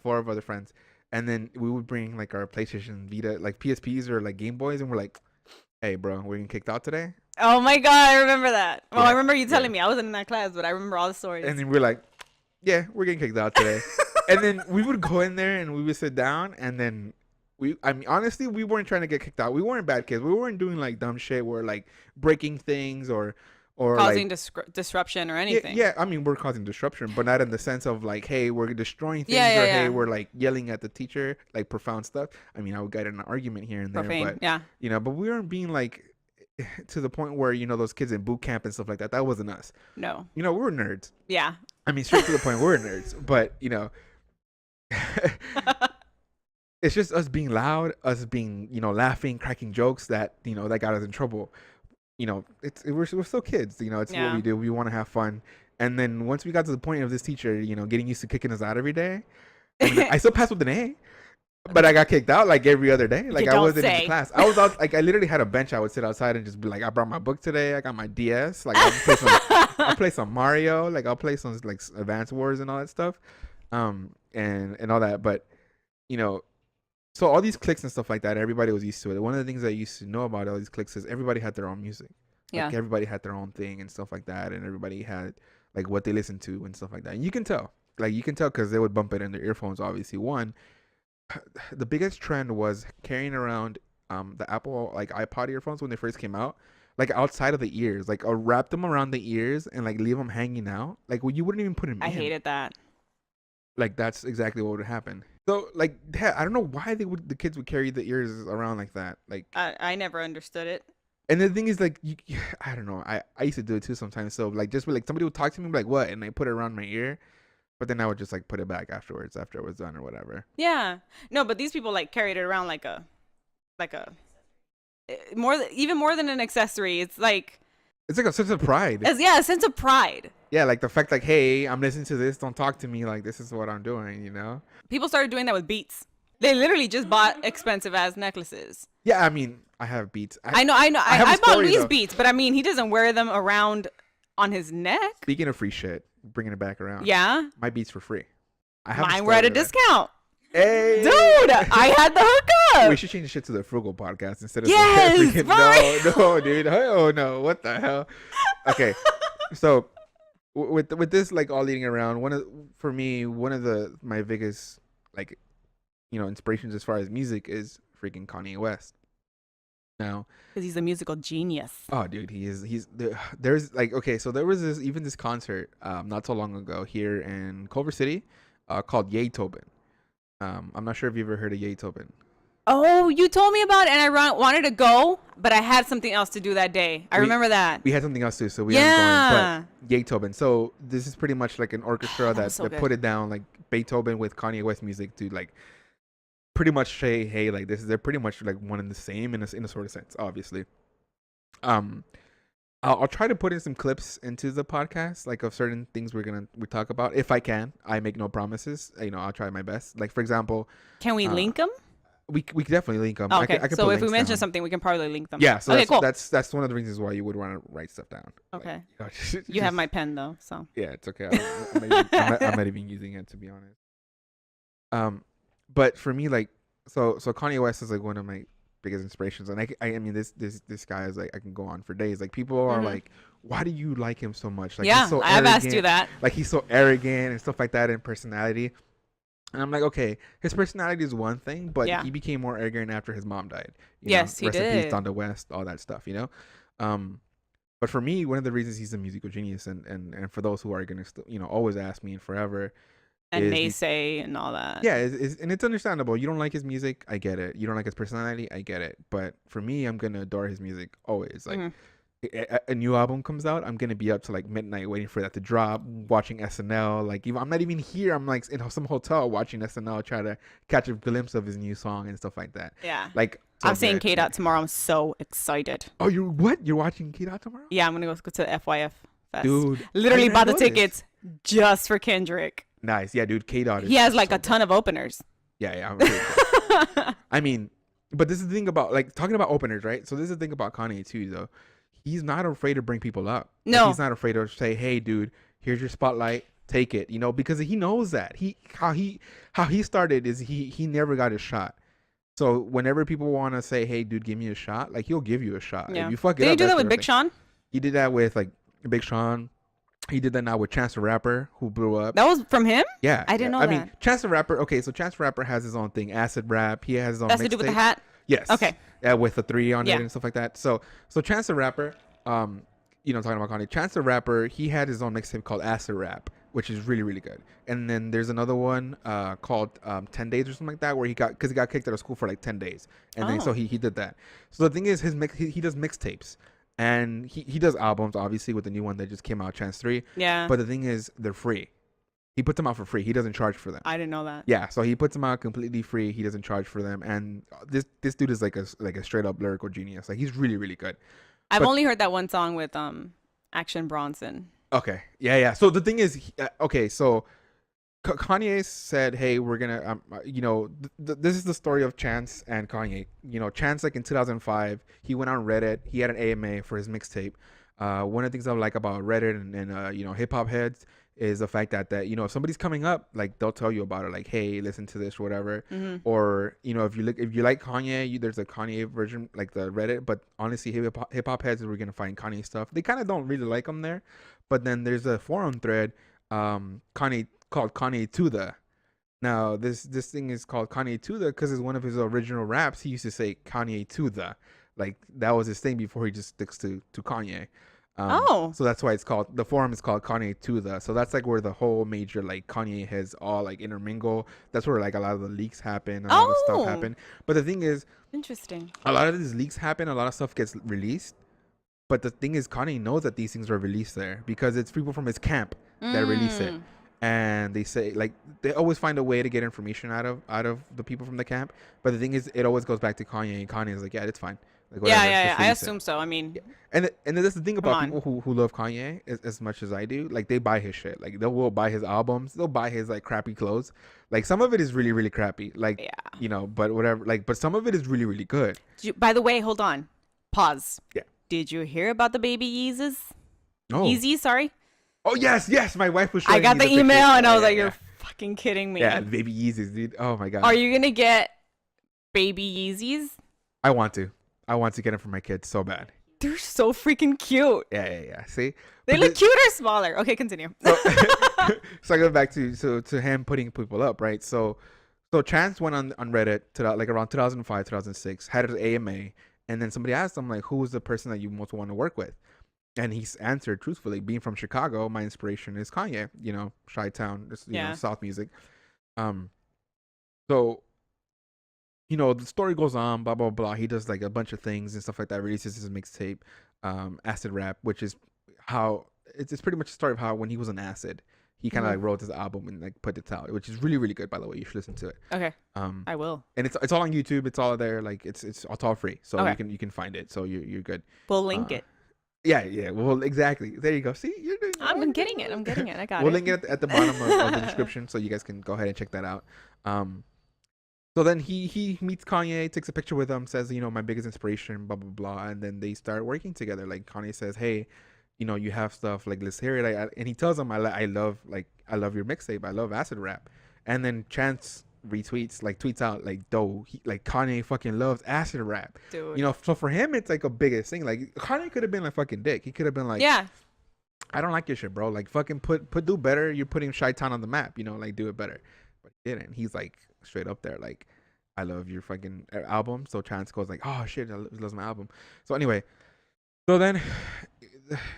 4 of other friends. And then we would bring like our PlayStation Vita, like PSPs or like Game Boys, and we're like, hey bro, we're getting kicked out today. Oh my God, I remember that. Well, I remember you telling me. I wasn't in that class, but I remember all the stories. And then we're like, yeah, we're getting kicked out today. And then we would go in there and we would sit down, and then honestly, we weren't trying to get kicked out. We weren't bad kids. We weren't doing like dumb shit. We're like breaking things or causing disruption or anything. Yeah, I mean, we're causing disruption, but not in the sense of like, hey, we're destroying things hey, we're like yelling at the teacher, like profound stuff. I mean, I would get in an argument here and there, Profane, but but we weren't being like to the point where those kids in boot camp and stuff like that. That wasn't us. No. We were nerds. Yeah. I mean, straight to the point, we're nerds, but it's just us being loud, us being laughing, cracking jokes that that got us in trouble. We're still kids. It's what we do. We want to have fun. And then once we got to the point of this teacher, getting used to kicking us out every day, I still passed with an A, but I got kicked out like every other day. Like I wasn't in class. I was out. Like I literally had a bench. I would sit outside and just be like, I brought my book today. I got my DS. Like I'll play some Mario. Like I'll play some like Advance Wars and all that stuff, and all that. But so all these cliques and stuff like that, everybody was used to it. One of the things I used to know about all these cliques is everybody had their own music. Like everybody had their own thing and stuff like that, and everybody had like what they listened to and stuff like that. And you can tell because they would bump it in their earphones. Obviously, one, the biggest trend was carrying around the Apple like iPod earphones when they first came out, like outside of the ears, like wrap them around the ears and like leave them hanging out. Like well, you wouldn't even put them I in. hated that. Like that's exactly what would happen. So like I don't know why the kids would carry the ears around like that. Like I never understood it. and the thing is like I don't know. I used to do it too sometimes. So like just like somebody would talk to me like what, and I put it around my ear, but then I would just like put it back afterwards after it was done or whatever. Yeah. No, but these people like carried it around like a even more than an accessory. It's like It's like a sense of pride. a sense of pride. Yeah, like the fact like, hey, I'm listening to this. Don't talk to me. Like this is what I'm doing. You know. People started doing that with beats. They literally just bought expensive ass necklaces. Yeah, I mean, I have Beats. I know. have a I bought story, Luis though. Beats, but I mean, he doesn't wear them around on his neck. Speaking of free shit, bringing it back around. Yeah. My Beats were free. I have Mine were at a story of that. discount. Hey, Dude, I had the hookup. we should change the shit to the Frugal Podcast instead of Yes, the right. no, dude. Oh no, what the hell? Okay, so with this like all leading around, one of my biggest like inspirations as far as music is freaking Kanye West. Now, Because he's a musical genius. oh dude, there's like okay, so there was this concert not so long ago here in Culver City called Yaytobin. I'm not sure if you've ever heard of Yaytobin. Oh, you told me about it, and I wanted to go, but I had something else to do that day. I remember that. We had something else too, so we Yeah. ended going. But Yaytobin. So this is pretty much like an orchestra That was so that good. put it down like Beethoven with Kanye West music to like pretty much say, hey, like they're pretty much like one and the same in a sort of sense, obviously. I'll try to put in some clips into the podcast, like of certain things we talk about. If I can, I make no promises. I'll try my best. Like for example, Can we link them? we can definitely link them. Okay, I could so put if we links mention down. something, we can probably link them. Yeah, so okay, cool. that's one of the reasons why you would want to write stuff down. Okay. Like, You have my pen, though, so. Yeah, it's okay. I'm not even using it, to be honest. But for me, like, so Kanye West is like one of my biggest inspirations, and I mean this guy is like I can go on for days. Like people are like, why do you like him so much? Like Yeah, he's so I've asked you arrogant. that. Like he's so arrogant and stuff like that in personality. And I'm like, okay, his personality is one thing, but Yeah. he became more arrogant after his mom died. Yes, he Rest in did. peace, Donda West, all that stuff, But for me, one of the reasons he's a musical genius, and for those who are gonna always ask me and forever, And is naysay and all that. yeah, and it's understandable. You don't like his music, I get it. You don't like his personality, I get it. But for me, I'm gonna adore his music always. Like a new album comes out, I'm gonna be up to like midnight waiting for that to drop, watching SNL. Like I'm not even here. I'm like in some hotel watching SNL, try to catch a glimpse of his new song and stuff like that. Yeah. Like I'm seeing good. K-Dot tomorrow. I'm so excited. Oh, you're watching K-Dot tomorrow? Yeah, I'm going to go to the FYF Fest. Dude, Literally I bought the know this. tickets just for Kendrick. Nice, yeah, dude. K-Dot. He has like a ton of openers. Yeah. I mean, but this is the thing about like talking about openers, right? So this is the thing about Kanye too, though. He's not afraid to bring people up. No. Like, he's not afraid to say, "Hey, dude, here's your spotlight. Take it." Because he knows that how he started is he never got a shot. So whenever people want to say, "Hey, dude, give me a shot," like he'll give you a shot. Yeah. If you fuck it Did up, he do that's that with different Big thing. Sean? He did that with like Big Sean. He did that now with Chance the Rapper, who blew up. That was from him? Yeah, I didn't know I mean, that. Chance the Rapper. Okay, so Chance the Rapper has his own thing, acid rap. He has his own. That's to do with the mixtape. hat? Yes. Okay. Yeah, with the 3 on Yeah. it and stuff like that. So Chance the Rapper, talking about Kanye, Chance the Rapper, he had his own mixtape called Acid Rap, which is really, really good. And then there's another one called 10 Days or something like that, where he got kicked out of school for like 10 days. And then so he did that. So the thing is, he does mixtapes. And he does albums, obviously, with the new one that just came out, Chance 3. Yeah. But the thing is, they're free. He puts them out for free. He doesn't charge for them. I didn't know that. Yeah, so he puts them out completely free. He doesn't charge for them. And this dude is like a straight up lyrical genius. Like he's really, really good. I've But- only heard that one song with Action Bronson. Okay. Yeah. So the thing is, okay, so Kanye said, "Hey, we're gonna, this is the story of Chance and Kanye. Chance, like in 2005, he went on Reddit. He had an AMA for his mixtape. One of the things I like about Reddit and hip hop heads is the fact that if somebody's coming up, like they'll tell you about it, like, hey, listen to this, or whatever. Or if you like Kanye, there's a Kanye version, like the Reddit. But honestly, hip hop heads are gonna find Kanye stuff. They kind of don't really like him there. But then there's a forum thread, called Kanye to the, Now this thing is called Kanye to the because it's one of his original raps. He used to say Kanye to the, like that was his thing before he just sticks to Kanye. Oh, So that's why it's called, the forum is called Kanye to the. So that's like where the whole major like Kanye has all like intermingle. That's where like a lot of the leaks happen, a lot of stuff oh, happen. But the thing is, interesting. a lot of these leaks happen, a lot of stuff gets released. But the thing is, Kanye knows that these things were released there because it's people from his camp that release it, and they say like they always find a way to get information out of the people from the camp. But the thing is, it always goes back to Kanye, and Kanye is like, yeah, it's fine. Like, Yeah, whatever, yeah, yeah. just I release it. assume so. I mean, And that's the thing Come about on. people who love Kanye as much as I do. Like they buy his shit. Like they will buy his albums. They'll buy his like crappy clothes. Like some of it is really really crappy. Like yeah. but whatever. Like but some of it is really really good. By the way, hold on. Pause. Yeah. Did you hear about the baby Yeezys? Oh. Yeezys, sorry. Oh yes. My wife was. I showing got me the picture. email and I was Yeah, like, yeah. "You're fucking kidding me." Yeah, baby Yeezys, dude. Oh my god. Are you gonna get baby Yeezys? I want to get them for my kids so bad. They're so freaking cute. Yeah. See, They But look cuter smaller. Okay, continue. So, so I go back to him putting people up, right? So Chance went on Reddit to like around 2005, 2006, had his AMA, and then somebody asked him like, who was the person that you most want to work with? And he's answered truthfully, being from Chicago, my inspiration is Kanye. You know, Chi-Town, you know, South music. So the story goes on, blah blah blah. He does like a bunch of things and stuff like that. Releases his mixtape, Acid Rap, which is how it's pretty much the story of how when he was on acid, he kind of like wrote this album and like put it out, which is really really good, by the way. You should listen to it. Okay. I will. And it's all on YouTube. It's all there. Like it's all free, so Okay. you can find it. So you're good. We'll link it. Yeah. Well, exactly. There you go. See, you're doing. I'm getting it. I got We'll it. link it at the bottom of the description, so you guys can go ahead and check that out. So then he meets Kanye, takes a picture with him, says, my biggest inspiration, blah blah blah, and then they start working together. Like Kanye says, hey, you have stuff, like let's hear it. And he tells him, I love your mixtape, I love Acid Rap. And then Chance retweets, like tweets out, like, like Kanye fucking loves Acid Rap. Dude. So for him it's like a biggest thing. Like Kanye could have been like fucking dick. He could have been like, Yeah. I don't like your shit, bro. Like fucking do better. You're putting Chi-Town on the map, like do it better. But he didn't. He's like straight up there, like, I love your fucking album. So Chance goes like, oh shit, he loves my album. So anyway, so then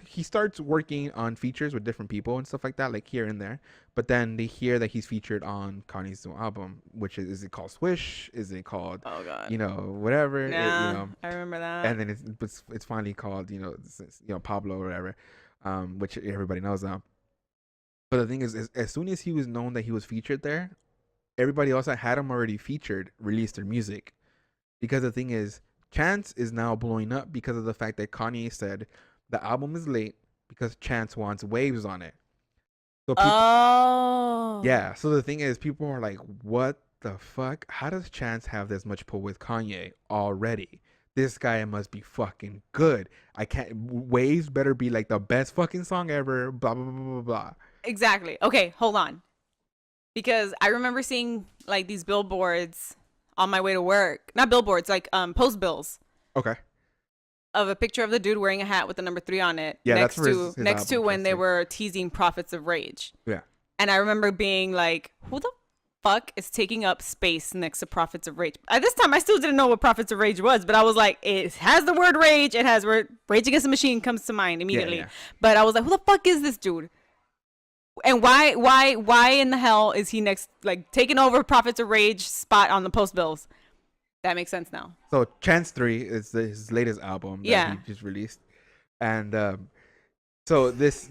he starts working on features with different people and stuff like that, like here and there. But then they hear that he's featured on Kanye's new album, which is it called Swish? Is it called, Oh god. Whatever? Yeah, I remember that. And then it's finally called, Pablo or whatever, which everybody knows now. But the thing is, as soon as he was known that he was featured there, everybody else that had him already featured released their music. Because the thing is, Chance is now blowing up because of the fact that Kanye said the album is late because Chance wants waves on it. So people, yeah. So the thing is, people are like, what the fuck? How does Chance have this much pull with Kanye already? This guy must be fucking good. I can't. Waves better be like the best fucking song ever. Blah blah blah blah blah. Exactly. Okay, hold on. Because I remember seeing like these billboards on my way to work. Not billboards, like post bills. Okay. Of a picture of the dude wearing a hat with the number 3 on it. Yeah, next that's to next to album, when they were teasing Prophets of Rage. Yeah. And I remember being like, who the fuck is taking up space next to Prophets of Rage? At this time I still didn't know what Prophets of Rage was, but I was like, it has the word rage, it has word Rage Against the Machine comes to mind immediately. Yeah. But I was like, who the fuck is this dude? And why in the hell is he next, like, taking over Prophets of Rage spot on the post bills? That makes sense now. So Chance 3 is his latest album that he just released. And so this,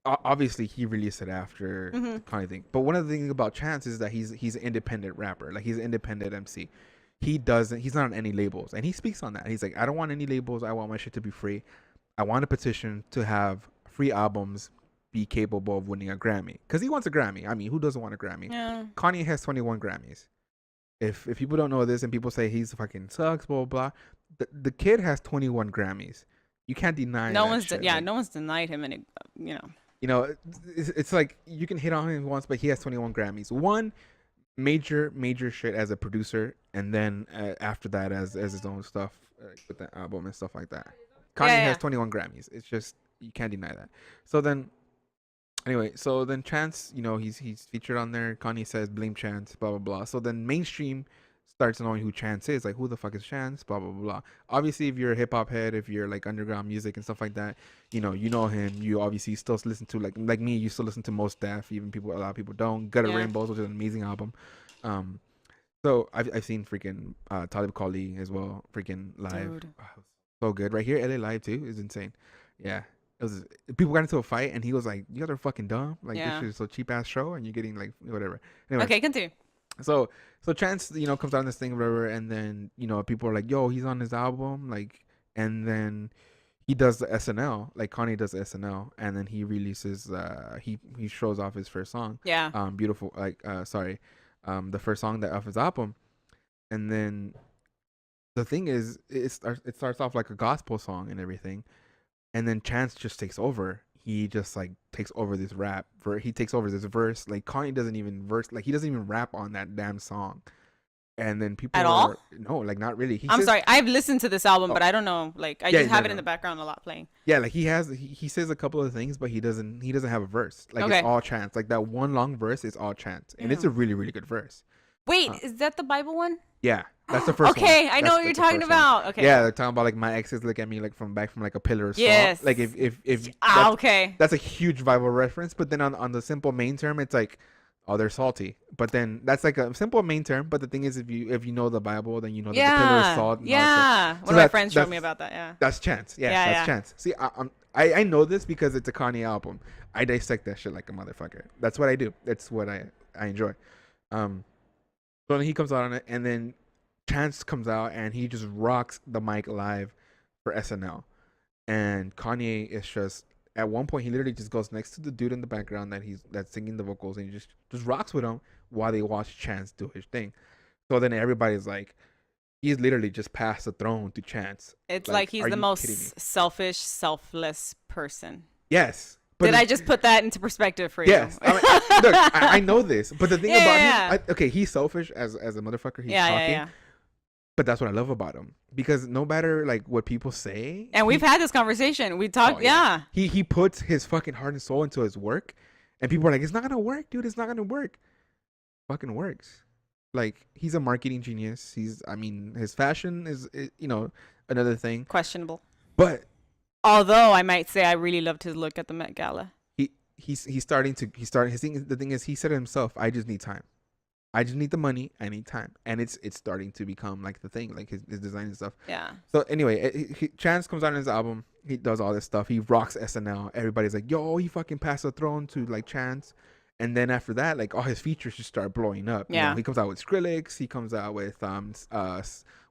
obviously he released it after the Kanye thing. But one of the things about Chance is that he's an independent rapper. Like he's an independent MC. He's not on any labels. And he speaks on that. He's like, I don't want any labels. I want my shit to be free. I want a petition to have free albums be capable of winning a Grammy. Because he wants a Grammy. I mean, who doesn't want a Grammy? Yeah. Kanye has 21 Grammys. If people don't know this and people say he's fucking sucks, blah blah blah, the kid has 21 Grammys. You can't deny. No one's denied him any. It's like you can hit on him once, but he has 21 Grammys. One major shit as a producer, and then after that as his own stuff with the album and stuff like that. Kanye has 21 Grammys. It's just you can't deny that. So then, Anyway, so then Chance, he's featured on there. Kanye says blame Chance, blah blah blah. So then mainstream starts knowing who Chance is, like who the fuck is Chance, blah blah blah blah. Obviously, if you're a hip hop head, if you're like underground music and stuff like that, you know him. You obviously still listen to like me. You still listen to Most Def, even a lot of people don't. Gutter Rainbows, which is an amazing album. So I've seen freaking Talib Kweli as well, freaking live. Dude. Wow, so good. Right here, LA Live too is insane. Yeah. It was people got into a fight and he was like, "You guys are fucking dumb. Like this is a cheap ass show and you're getting like whatever." Anyway, Okay, continue. So Chance, comes out on this thing, whatever, and then people are like, "Yo, he's on his album," like, and then he does the SNL, like Kanye does the SNL, and then he releases, he shows off his first song, beautiful, like, the first song that off his album, and then the thing is, it starts off like a gospel song and everything. And then Chance just takes over. He just like takes over this rap. He takes over this verse. Like Kanye doesn't even he doesn't even rap on that damn song. And then people at all? No, like not really. I'm sorry. I've listened to this album, but I don't know. Like I just have it in the background a lot playing. Yeah, like he says a couple of things, but he doesn't have a verse. Like it's all Chance. Like that one long verse is all Chance, and it's a really really good verse. Wait, is that the Bible one? Yeah, that's the first one. Okay, I know what you're talking about. One. Okay. Yeah, they're talking about like my exes look at me like from like a pillar of salt. Yes. Like if okay. That's a huge Bible reference, but then on the simple main term, it's like, oh, they're salty. But then that's like a simple main term. But the thing is, if you know the Bible, then you know that the pillar of salt. And yeah. One of my friends showed me about that. Yeah. That's Chance. Yeah, that's Chance. See, I know this because it's a Kanye album. I dissect that shit like a motherfucker. That's what I do. That's what I enjoy. So then he comes out on it, and then Chance comes out, and he just rocks the mic live for SNL. And Kanye is just, at one point, he literally just goes next to the dude in the background that's singing the vocals, and he just rocks with him while they watch Chance do his thing. So then everybody's like, he's literally just passed the throne to Chance. It's like he's the most selfish, selfless person. Yes. Did I just put that into perspective for you? Yes. I mean, look, I know this, but the thing about him, he's selfish as a motherfucker. He's talking. Yeah. But that's what I love about him, because no matter like what people say, and we've had this conversation. We talked. He puts his fucking heart and soul into his work, and people are like, "It's not gonna work, dude. It's not gonna work." Fucking works. Like he's a marketing genius. His fashion is another thing. Questionable. But. Although I might say I really loved his look at the Met Gala. He's starting his thing. The thing is, he said it himself, I just need time. I just need the money. I need time. And it's starting to become like the thing, like his design and stuff. Yeah. So anyway, Chance comes out on his album. He does all this stuff. He rocks SNL. Everybody's like, yo, he fucking passed the throne to like Chance. And then after that, like all his features just start blowing up. Yeah. He comes out with Skrillex. He comes out with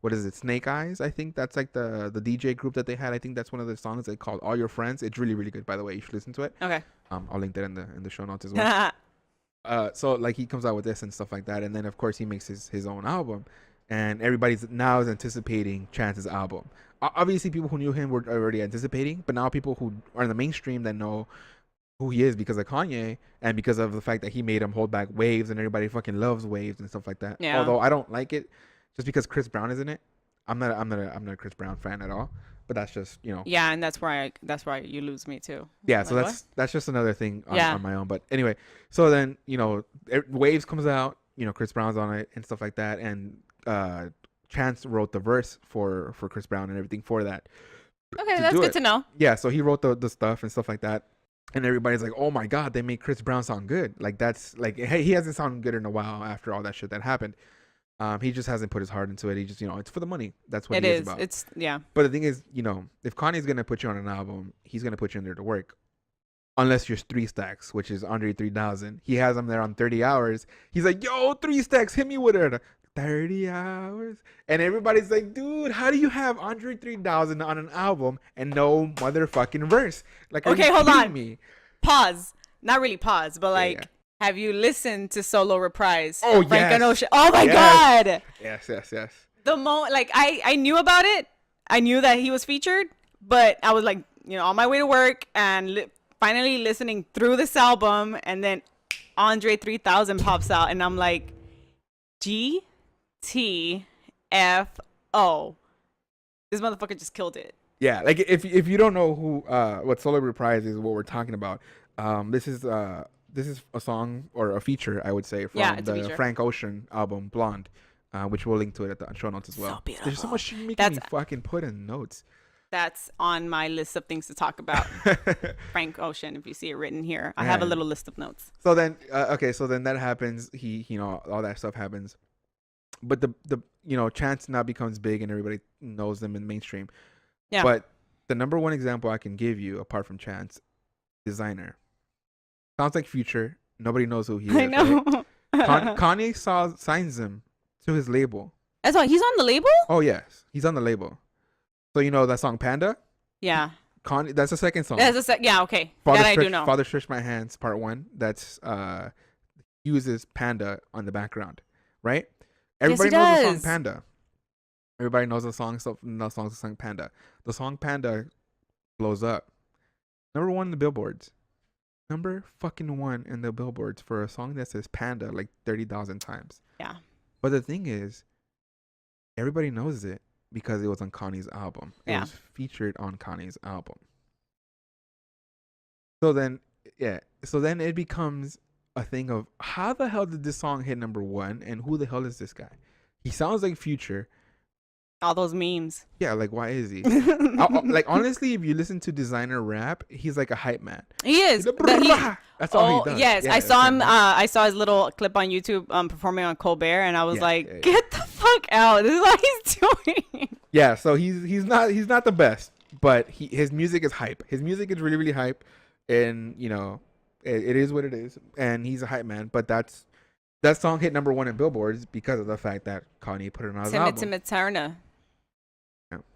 what is it? Snake Eyes. I think that's like the DJ group that they had. I think that's one of the songs they called All Your Friends. It's really really good, by the way. You should listen to it. Okay. I'll link that in the show notes as well. So like he comes out with this and stuff like that, and then of course he makes his own album, and everybody's now is anticipating Chance's album. Obviously, people who knew him were already anticipating, but now people who are in the mainstream that know who he is because of Kanye and because of the fact that he made him hold back Waves, and everybody fucking loves Waves and stuff like that. Yeah. Although I don't like it, just because Chris Brown is in it. I'm not a Chris Brown fan at all. But that's just Yeah, and that's why you lose me too. Yeah, so that's just another thing on my own. But anyway, so then Waves comes out, Chris Brown's on it and stuff like that, and Chance wrote the verse for Chris Brown and everything for that. Okay, that's good to know. Yeah, so he wrote the stuff and stuff like that, and everybody's like, oh my god, they made Chris Brown sound good. Like that's like, hey, he hasn't sounded good in a while after all that shit that happened. He just hasn't put his heart into it. He just, it's for the money. That's what it is about. It's yeah. But the thing is, if Kanye's gonna put you on an album, he's gonna put you in there to work. Unless you're 3 Stacks, which is Andre 3000. He has him there on 30 hours. He's like, yo, 3 Stacks, hit me with it. 30 hours. And everybody's like, dude, how do you have Andre 3000 on an album and no motherfucking verse? Like, okay, hold on. Me? Pause. Not really pause, but like. Yeah. Have you listened to Solo Reprise? Oh, Frank yes. Ocean? Oh my god. Yes. The moment, like I knew about it. I knew that he was featured, but I was like, on my way to work and finally listening through this album, and then Andre 3000 pops out, and I'm like, GTFO. This motherfucker just killed it. Yeah, like if you don't know what Solo Reprise is, what we're talking about, This is a song or a feature, I would say, from it's a the feature. Frank Ocean album Blonde, which we'll link to it at the show notes as well. So There's so much shit making me fucking put in notes. That's on my list of things to talk about. Frank Ocean, if you see it written here, I have a Man. little list of notes. So then, so then that happens. All that stuff happens. But the Chance now becomes big and everybody knows them in mainstream. Yeah. But the number one example I can give you, apart from Chance, Designer. Sounds like Future. Nobody knows who he is. I know. Right? Kanye signs him to his label. That's why he's on the label? Oh yes, he's on the label. So that song Panda. Yeah. Kanye, that's the second song. Yeah, okay. That I do know. Father Stretch My Hands, Part 1. That's uses Panda on the background, right? Everybody knows the song Panda. Everybody knows the song. So the song Panda. The song Panda blows up. Number 1 in the billboards. Number fucking 1 in the billboards for a song that says Panda like 30,000 times. Yeah. But the thing is, everybody knows it because it was on Kanye's album. It was featured on Kanye's album. So then it becomes a thing of how the hell did this song hit number 1 and who the hell is this guy? He sounds like Future. All those memes. Yeah, like why is he? Like honestly, if you listen to Designer rap, he's like a hype man. He is. That's all he does. Yes, yeah, I saw him. I saw his little clip on YouTube performing on Colbert, and I was get the fuck out. This is what he's doing. Yeah, so he's not the best, but his music is hype. His music is really, really hype, and it is what it is, and he's a hype man. But that song hit number 1 in billboards because of the fact that Kanye put it on his album. Timmy Turner.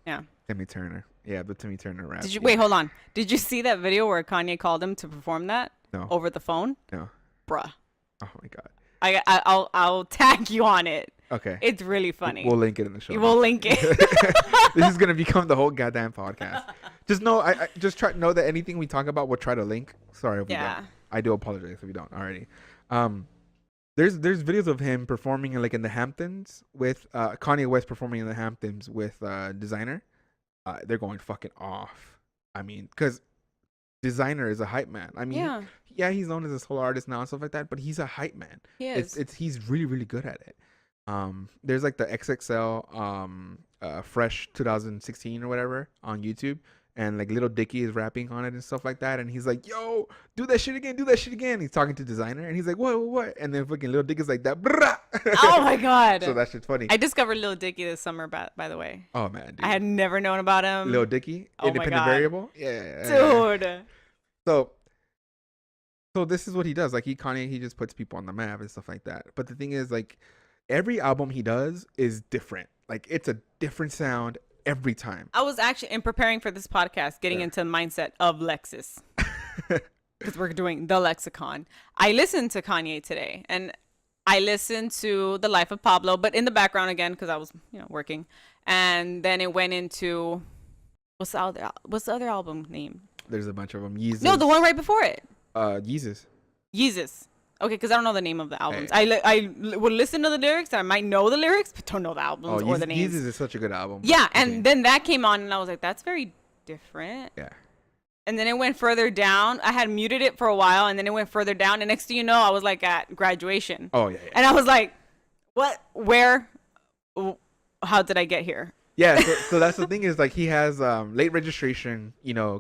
Yeah. Timmy Turner. Yeah, the Timmy Turner rap. Wait, hold on. Did you see that video where Kanye called him to perform that? No. Over the phone? No. Bruh. Oh my god. I'll tag you on it. Okay. It's really funny. We'll link it in the show. We'll link it. This is gonna become the whole goddamn podcast. Just know, I just know that anything we talk about, we'll try to link. Sorry if we don't. I do apologize if we don't already. There's videos of him performing in the Hamptons with Kanye West performing in the Hamptons with Designer. They're going fucking off. I mean, because Designer is a hype man. I mean, yeah, he's known as a solo artist now and stuff like that, but he's a hype man. He is. He's really, really good at it. There's like the XXL Fresh 2016 or whatever on YouTube. And like Lil Dicky is rapping on it and stuff like that, and he's like, "Yo, do that shit again." He's talking to Designer, and he's like, "What?" And then fucking Lil Dicky's like that. Oh my god! So that shit's funny. I discovered Lil Dicky this summer, by the way. Oh man, dude. I had never known about him. Lil Dicky, Independent Variable. Yeah, dude. So this is what he does. Like Kanye, he just puts people on the map and stuff like that. But the thing is, like, every album he does is different. Like it's a different sound every time. I was actually, in preparing for this podcast, getting into the mindset of Lexus. Because we're doing the Lexicon. I listened to Kanye today, and I listened to The Life of Pablo, but in the background again, because I was, working. And then it went into, what's the other album name? There's a bunch of them. Yeezus. No, the one right before it. Yeezus. Okay, because I don't know the name of the albums. Hey. I would listen to the lyrics. I might know the lyrics, but don't know the albums or the names. Yeezus is such a good album. Yeah, and then that came on, and I was like, that's very different. Yeah. And then it went further down. I had muted it for a while, and then it went further down. And next thing you know, I was like at graduation. Oh, yeah. And I was like, what? Where? How did I get here? Yeah, so that's the thing is, like, he has late registration,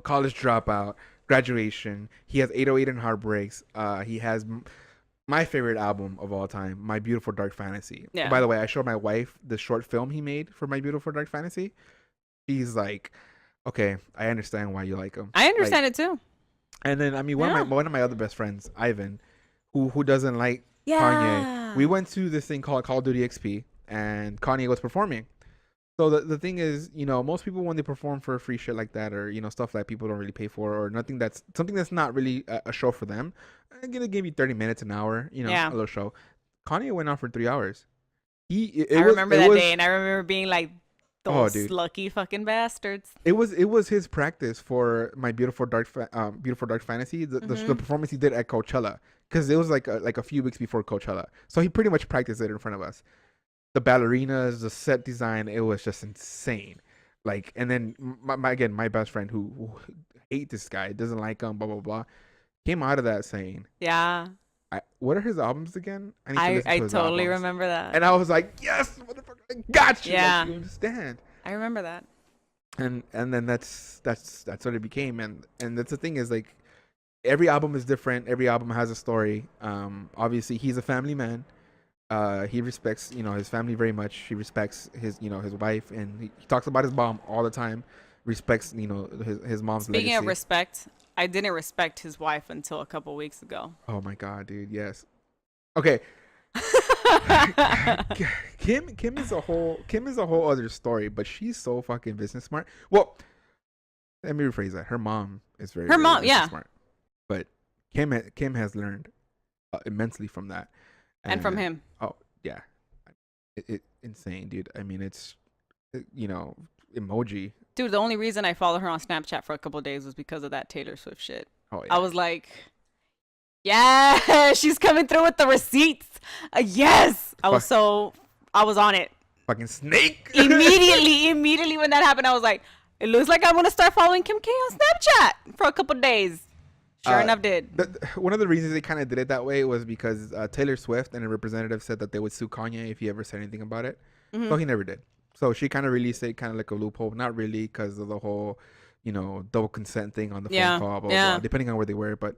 college dropout, graduation. He has 808 and Heartbreaks. He has my favorite album of all time, My Beautiful Dark Fantasy. Yeah. By the way, I showed my wife the short film he made for My Beautiful Dark Fantasy. She's like, okay, I understand why you like him. I understand it too. And then, I mean, one of my other best friends, Ivan, who doesn't like Kanye, we went to this thing called Call of Duty XP, and Kanye was performing. So the thing is, most people when they perform for free shit like that, or stuff that people don't really pay for, or something that's not really a show for them, I'm gonna give you 30 minutes, an hour, a little show. Kanye went on for 3 hours. I remember that day, and I remember being like, those lucky fucking bastards. It was his practice for My Beautiful Dark Fantasy, the performance he did at Coachella, because it was like a few weeks before Coachella. So he pretty much practiced it in front of us. The ballerinas, the set design, it was just insane. And then my best friend who hate this guy, doesn't like him, blah blah blah. came out of that saying, Yeah. what are his albums again? I need to listen I to his totally albums. remember that. And I was like, yes, motherfucker, I got you. Yeah. Like, you understand. I remember that. And then that's what it became. And that's the thing is like every album is different. Every album has a story. Obviously he's a family man. He respects, his family very much. He respects his wife, and he talks about his mom all the time. Respects, his mom's Speaking legacy. of respect, I didn't respect his wife until a couple weeks ago. Oh my god, dude, yes. Okay. Kim is a whole other story, but she's so fucking business smart. Well, let me rephrase that. Her mom is very business smart, but Kim has learned immensely from that, and from him. Oh yeah, it insane, dude. I mean, it's emoji. Dude, the only reason I followed her on Snapchat for a couple of days was because of that Taylor Swift shit. Oh yeah. I was like, yeah, she's coming through with the receipts. Yes, I was on it. Fucking snake. Immediately when that happened, I was like, it looks like I'm gonna start following Kim K on Snapchat for a couple of days. Sure enough, did. One of the reasons they kind of did it that way was because Taylor Swift and a representative said that they would sue Kanye if he ever said anything about it. So he never did. So she kind of released it kind of like a loophole. Not really because of the whole, double consent thing on the phone call, blah, blah, depending on where they were. But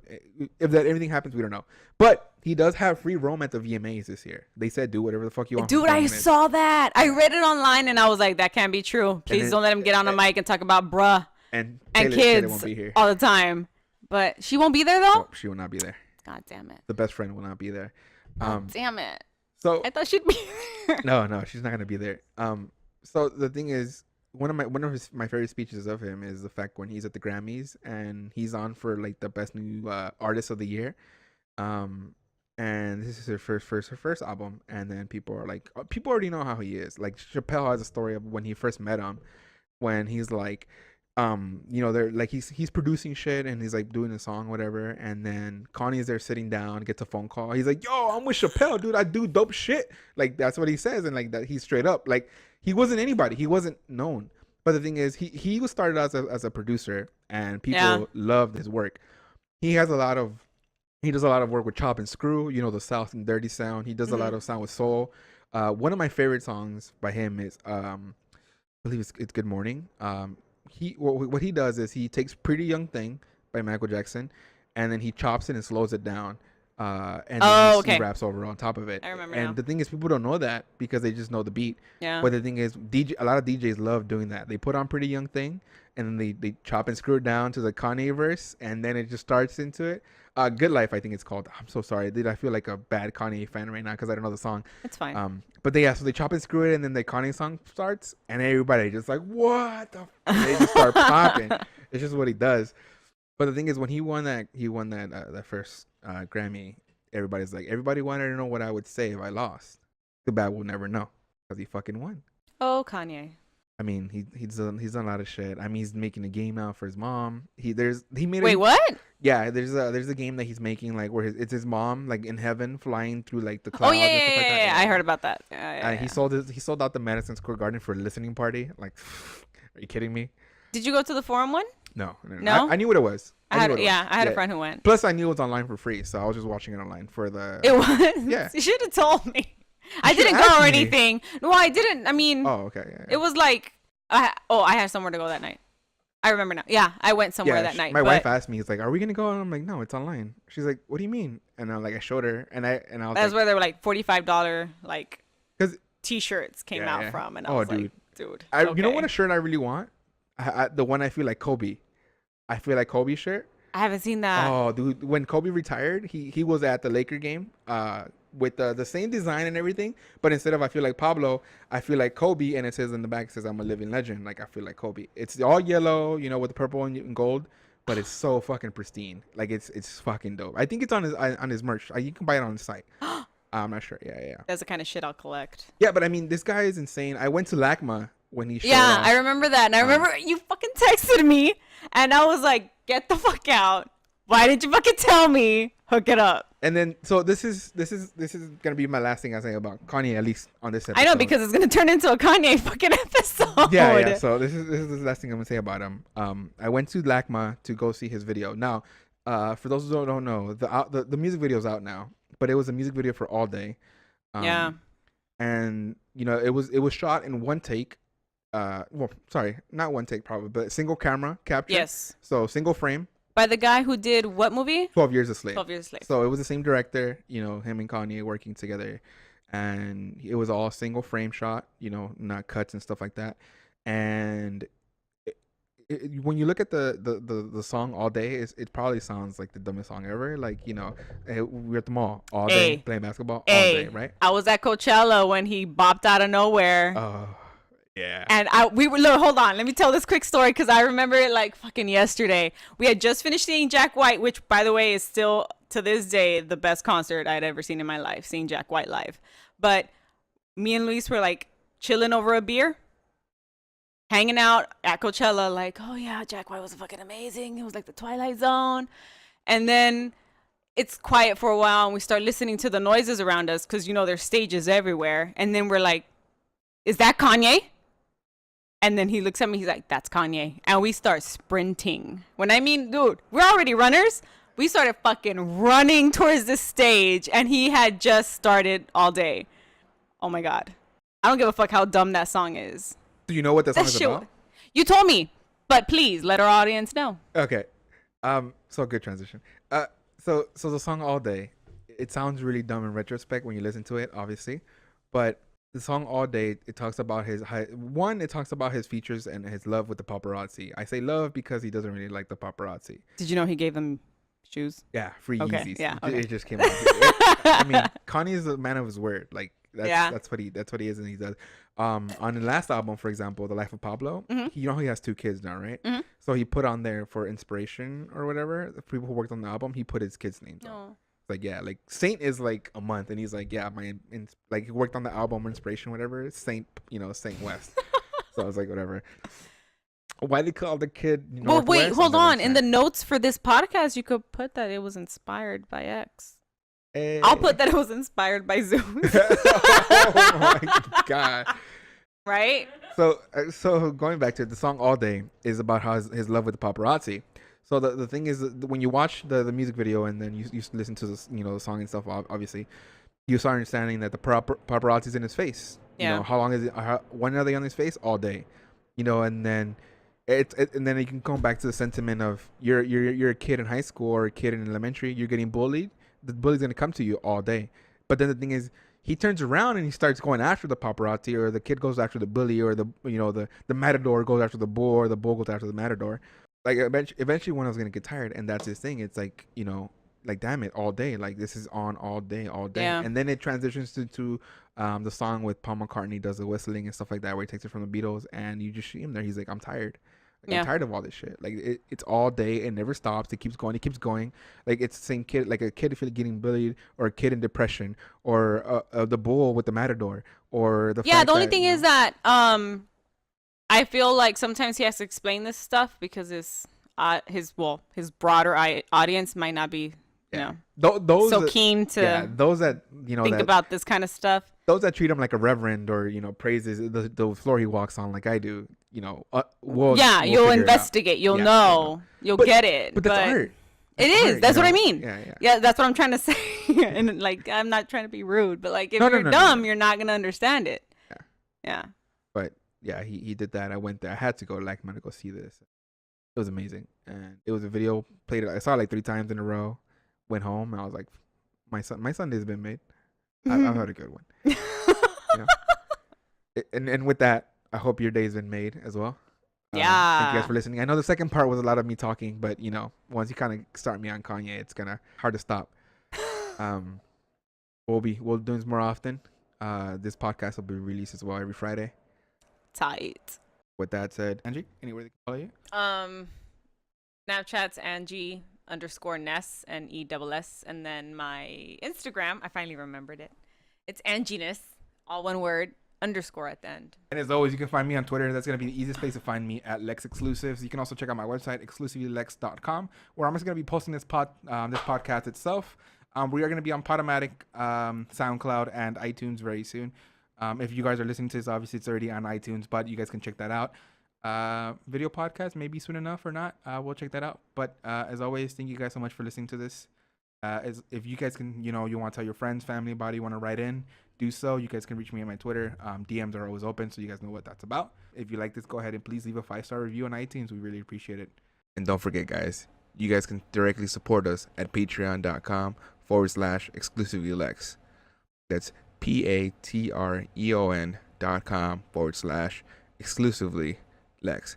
if anything happens, we don't know. But he does have free roam at the VMAs this year. They said do whatever the fuck you want. Dude, I saw that. I read it online and I was like, that can't be true. Please don't let him get on the mic and talk about bruh and kids won't be here all the time. But she won't be there though? Oh, she will not be there. God damn it. The best friend will not be there. God damn it. So I thought she'd be there. No, she's not gonna be there. So the thing is, one of my favorite speeches of him is the fact when he's at the Grammys and he's on for like the best new artist of the year. And this is her first album, and then people are like, people already know how he is. Like Chappelle has a story of when he first met him, when he's like, they're like he's producing shit and he's like doing a song, whatever, and then Kanye's there sitting down, gets a phone call. He's like, yo, I'm with Chappelle, dude. I do dope shit. Like that's what he says, and like that he's straight up. Like he wasn't anybody. He wasn't known. But the thing is, he was started out as a producer, and people loved his work. He does a lot of work with Chop and Screw, the South and Dirty sound. He does a lot of sound with soul. One of my favorite songs by him is I believe it's Good Morning. What he does is he takes Pretty Young Thing by Michael Jackson, and then he chops it and slows it down, and he raps over on top of it. I remember. And the thing is, people don't know that because they just know the beat. Yeah. But the thing is, a lot of DJs love doing that. They put on Pretty Young Thing, and then they chop and screw it down to the Kanye verse, and then it just starts into it. Good Life, I think it's called. I'm so sorry, dude. I feel like a bad Kanye fan right now because I don't know the song. It's fine. But so they chop and screw it, and then the Kanye song starts, and everybody just like, what the? They just start popping. It's just what he does. But the thing is, when he won that first Grammy, everybody wanted to know what I would say if I lost. The bad will never know because he fucking won. Oh, Kanye. I mean, he's done a lot of shit. I mean, he's making a game now for his mom. Wait, what? Yeah, there's a game that he's making like where it's his mom like in heaven flying through like the clouds. Oh yeah. I heard about that. Yeah. He sold out the Madison Square Garden for a listening party. Like, are you kidding me? Did you go to the forum one? No. No? I knew what it was. I had a friend who went. Plus, I knew it was online for free, so I was just watching it online for the. It was. Yeah. You should have told me. I didn't go or anything. No, I didn't. I mean. Oh, okay. Yeah. It was like, I had somewhere to go that night. I remember now. Yeah, I went somewhere that night. My wife asked me, "He's like, are we gonna go?" And I'm like, "No, it's online." She's like, "What do you mean?" And I showed her, and I was. That's where they were like $45 like 'cause T-shirts came out from, and I was like, dude. You know what a shirt I really want? The one I feel like Kobe. I feel like Kobe shirt. I haven't seen that. Oh, dude! When Kobe retired, he was at the Laker game. With the same design and everything, but instead of I feel like Pablo, I feel like Kobe, and it says in the back, it says I'm a living legend. Like I feel like Kobe. It's all yellow, with the purple and gold, but it's so fucking pristine. Like it's fucking dope. I think it's on his merch. You can buy it on his site. I'm not sure. Yeah. That's the kind of shit I'll collect. Yeah, but I mean, this guy is insane. I went to LACMA when he showed Yeah, off. I remember that, and I remember you fucking texted me, and I was like, "Get the fuck out! Why didn't you fucking tell me? Hook it up." And then, so this is gonna be my last thing I say about Kanye, at least on this episode. I know, because it's gonna turn into a Kanye fucking episode. Yeah. So this is the last thing I'm gonna say about him. I went to LACMA to go see his video. Now, For those who don't know, the music video is out now, but it was a music video for All Day. Yeah. And it was shot in one take. Well, sorry, not one take probably, but single camera capture. Yes. So single frame. By the guy who did what movie? 12 Years a Slave. 12 Years a Slave. So it was the same director, him and Kanye working together, and it was all single frame shot, not cuts and stuff like that. And when you look at the song All Day, it probably sounds like the dumbest song ever. Like, we're at the mall all day playing basketball all day, right? I was at Coachella when he bopped out of nowhere. Oh, yeah. And look, hold on. Let me tell this quick story because I remember it like fucking yesterday. We had just finished seeing Jack White, which, by the way, is still to this day the best concert I'd ever seen in my life, seeing Jack White live. But me and Luis were like chilling over a beer, hanging out at Coachella, like, oh yeah, Jack White was fucking amazing. It was like the Twilight Zone. And then it's quiet for a while and we start listening to the noises around us because, there's stages everywhere. And then we're like, is that Kanye? And then he looks at me, he's like, that's Kanye. And we start sprinting. When I mean, dude, we're already runners. We started fucking running towards the stage and he had just started All Day. Oh my God. I don't give a fuck how dumb that song is. Do you know what that song is about? You told me, but please let our audience know. Okay. So good transition. So the song All Day, it sounds really dumb in retrospect when you listen to it, obviously. But the song All Day, it talks about it talks about his features and his love with the paparazzi. I say love because he doesn't really like the paparazzi. Did you know he gave them shoes? Yeah, free okay. Yeezys. Yeah, okay. It just came out. I mean, Kanye is a man of his word. Like that's what he is and he does. On the last album, for example, The Life of Pablo, he has 2 kids now, right? Mm-hmm. So he put on there for inspiration or whatever, the people who worked on the album, he put his kids' names on. Like, yeah, like Saint is like a month and he's like, yeah, like he worked on the album inspiration, whatever. Saint West. So I was like, whatever. Why they call the kid Northwest? Well, wait, hold on. In the notes for this podcast, you could put that it was inspired by X. Hey. I'll put that it was inspired by Zeus. Oh my God. Right? So going back to it, the song All Day is about how his love with the paparazzi. So the thing is, when you watch the music video and then you listen to the song and stuff, obviously, you start understanding that the paparazzi's in his face. Yeah. How long is it? When are they on his face? All day. And then and then you can come back to the sentiment of you're a kid in high school or a kid in elementary. You're getting bullied. The bully's gonna come to you all day. But then the thing is, he turns around and he starts going after the paparazzi, or the kid goes after the bully, or the matador goes after the bull, or the bull goes after the matador. Like eventually one of us gonna get tired, and that's his thing. It's like, like, damn it, all day. Like, this is on all day. Yeah. And then it transitions to the song with Paul McCartney does the whistling and stuff like that, where he takes it from the Beatles, and you just see him there. He's like, I'm tired. Like, I'm tired of all this shit. Like, it's all day. It never stops. It keeps going. It keeps going. Like, it's the same kid, like a kid if you're getting bullied, or a kid in depression, or the bull with the matador, or the the only thing is that I feel like sometimes he has to explain this stuff because his broader audience might not be those so keen to those that think about this kind of stuff. Those that treat him like a reverend, or praises the floor he walks on like I do, we'll you'll investigate, you'll know, you'll get it. But that's art. It is. That's what I mean. Yeah, that's what I'm trying to say. And like, I'm not trying to be rude, but like, if you're dumb, you're not gonna understand it. Yeah. But yeah, he did that. I went there. I had to go to Lexicon to go see this. It was amazing, and it was a video played. I saw it like 3 times in a row. Went home, and I was like, my Sunday's been made. I've had a good one. And with that, I hope your day's been made as well. Thank you guys for listening. I know the second part was a lot of me talking, but once you kind of start me on Kanye, it's kind of hard to stop. We'll do this more often. This podcast will be released as well every Friday. Tight. With that said, Angie, anywhere they can follow you? Snapchat's Angie _Ness and ESS, and then my Instagram, I finally remembered it. It's Anginess, all one word, _, at the end. And as always, you can find me on Twitter. That's going to be the easiest place to find me, at Lex Exclusives. You can also check out my website, exclusivelylex.com, where I'm just going to be posting this podcast itself. We are going to be on Podomatic, SoundCloud, and iTunes very soon. If you guys are listening to this, obviously it's already on iTunes, but you guys can check that out. video podcast, maybe soon enough or not. We'll check that out. But as always, thank you guys so much for listening to this. If you guys can, you want to tell your friends, family, anybody you want to write in, do so. You guys can reach me on my Twitter. DMs are always open, so you guys know what that's about. If you like this, go ahead and please leave a 5-star review on iTunes. We really appreciate it. And don't forget, guys, you guys can directly support us at patreon.com/exclusivelylex. That's patreon.com/exclusivelylex.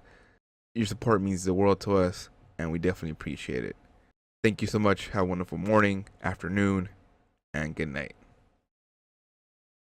Your support means the world to us, and we definitely appreciate it. Thank you so much. Have a wonderful morning, afternoon, and good night.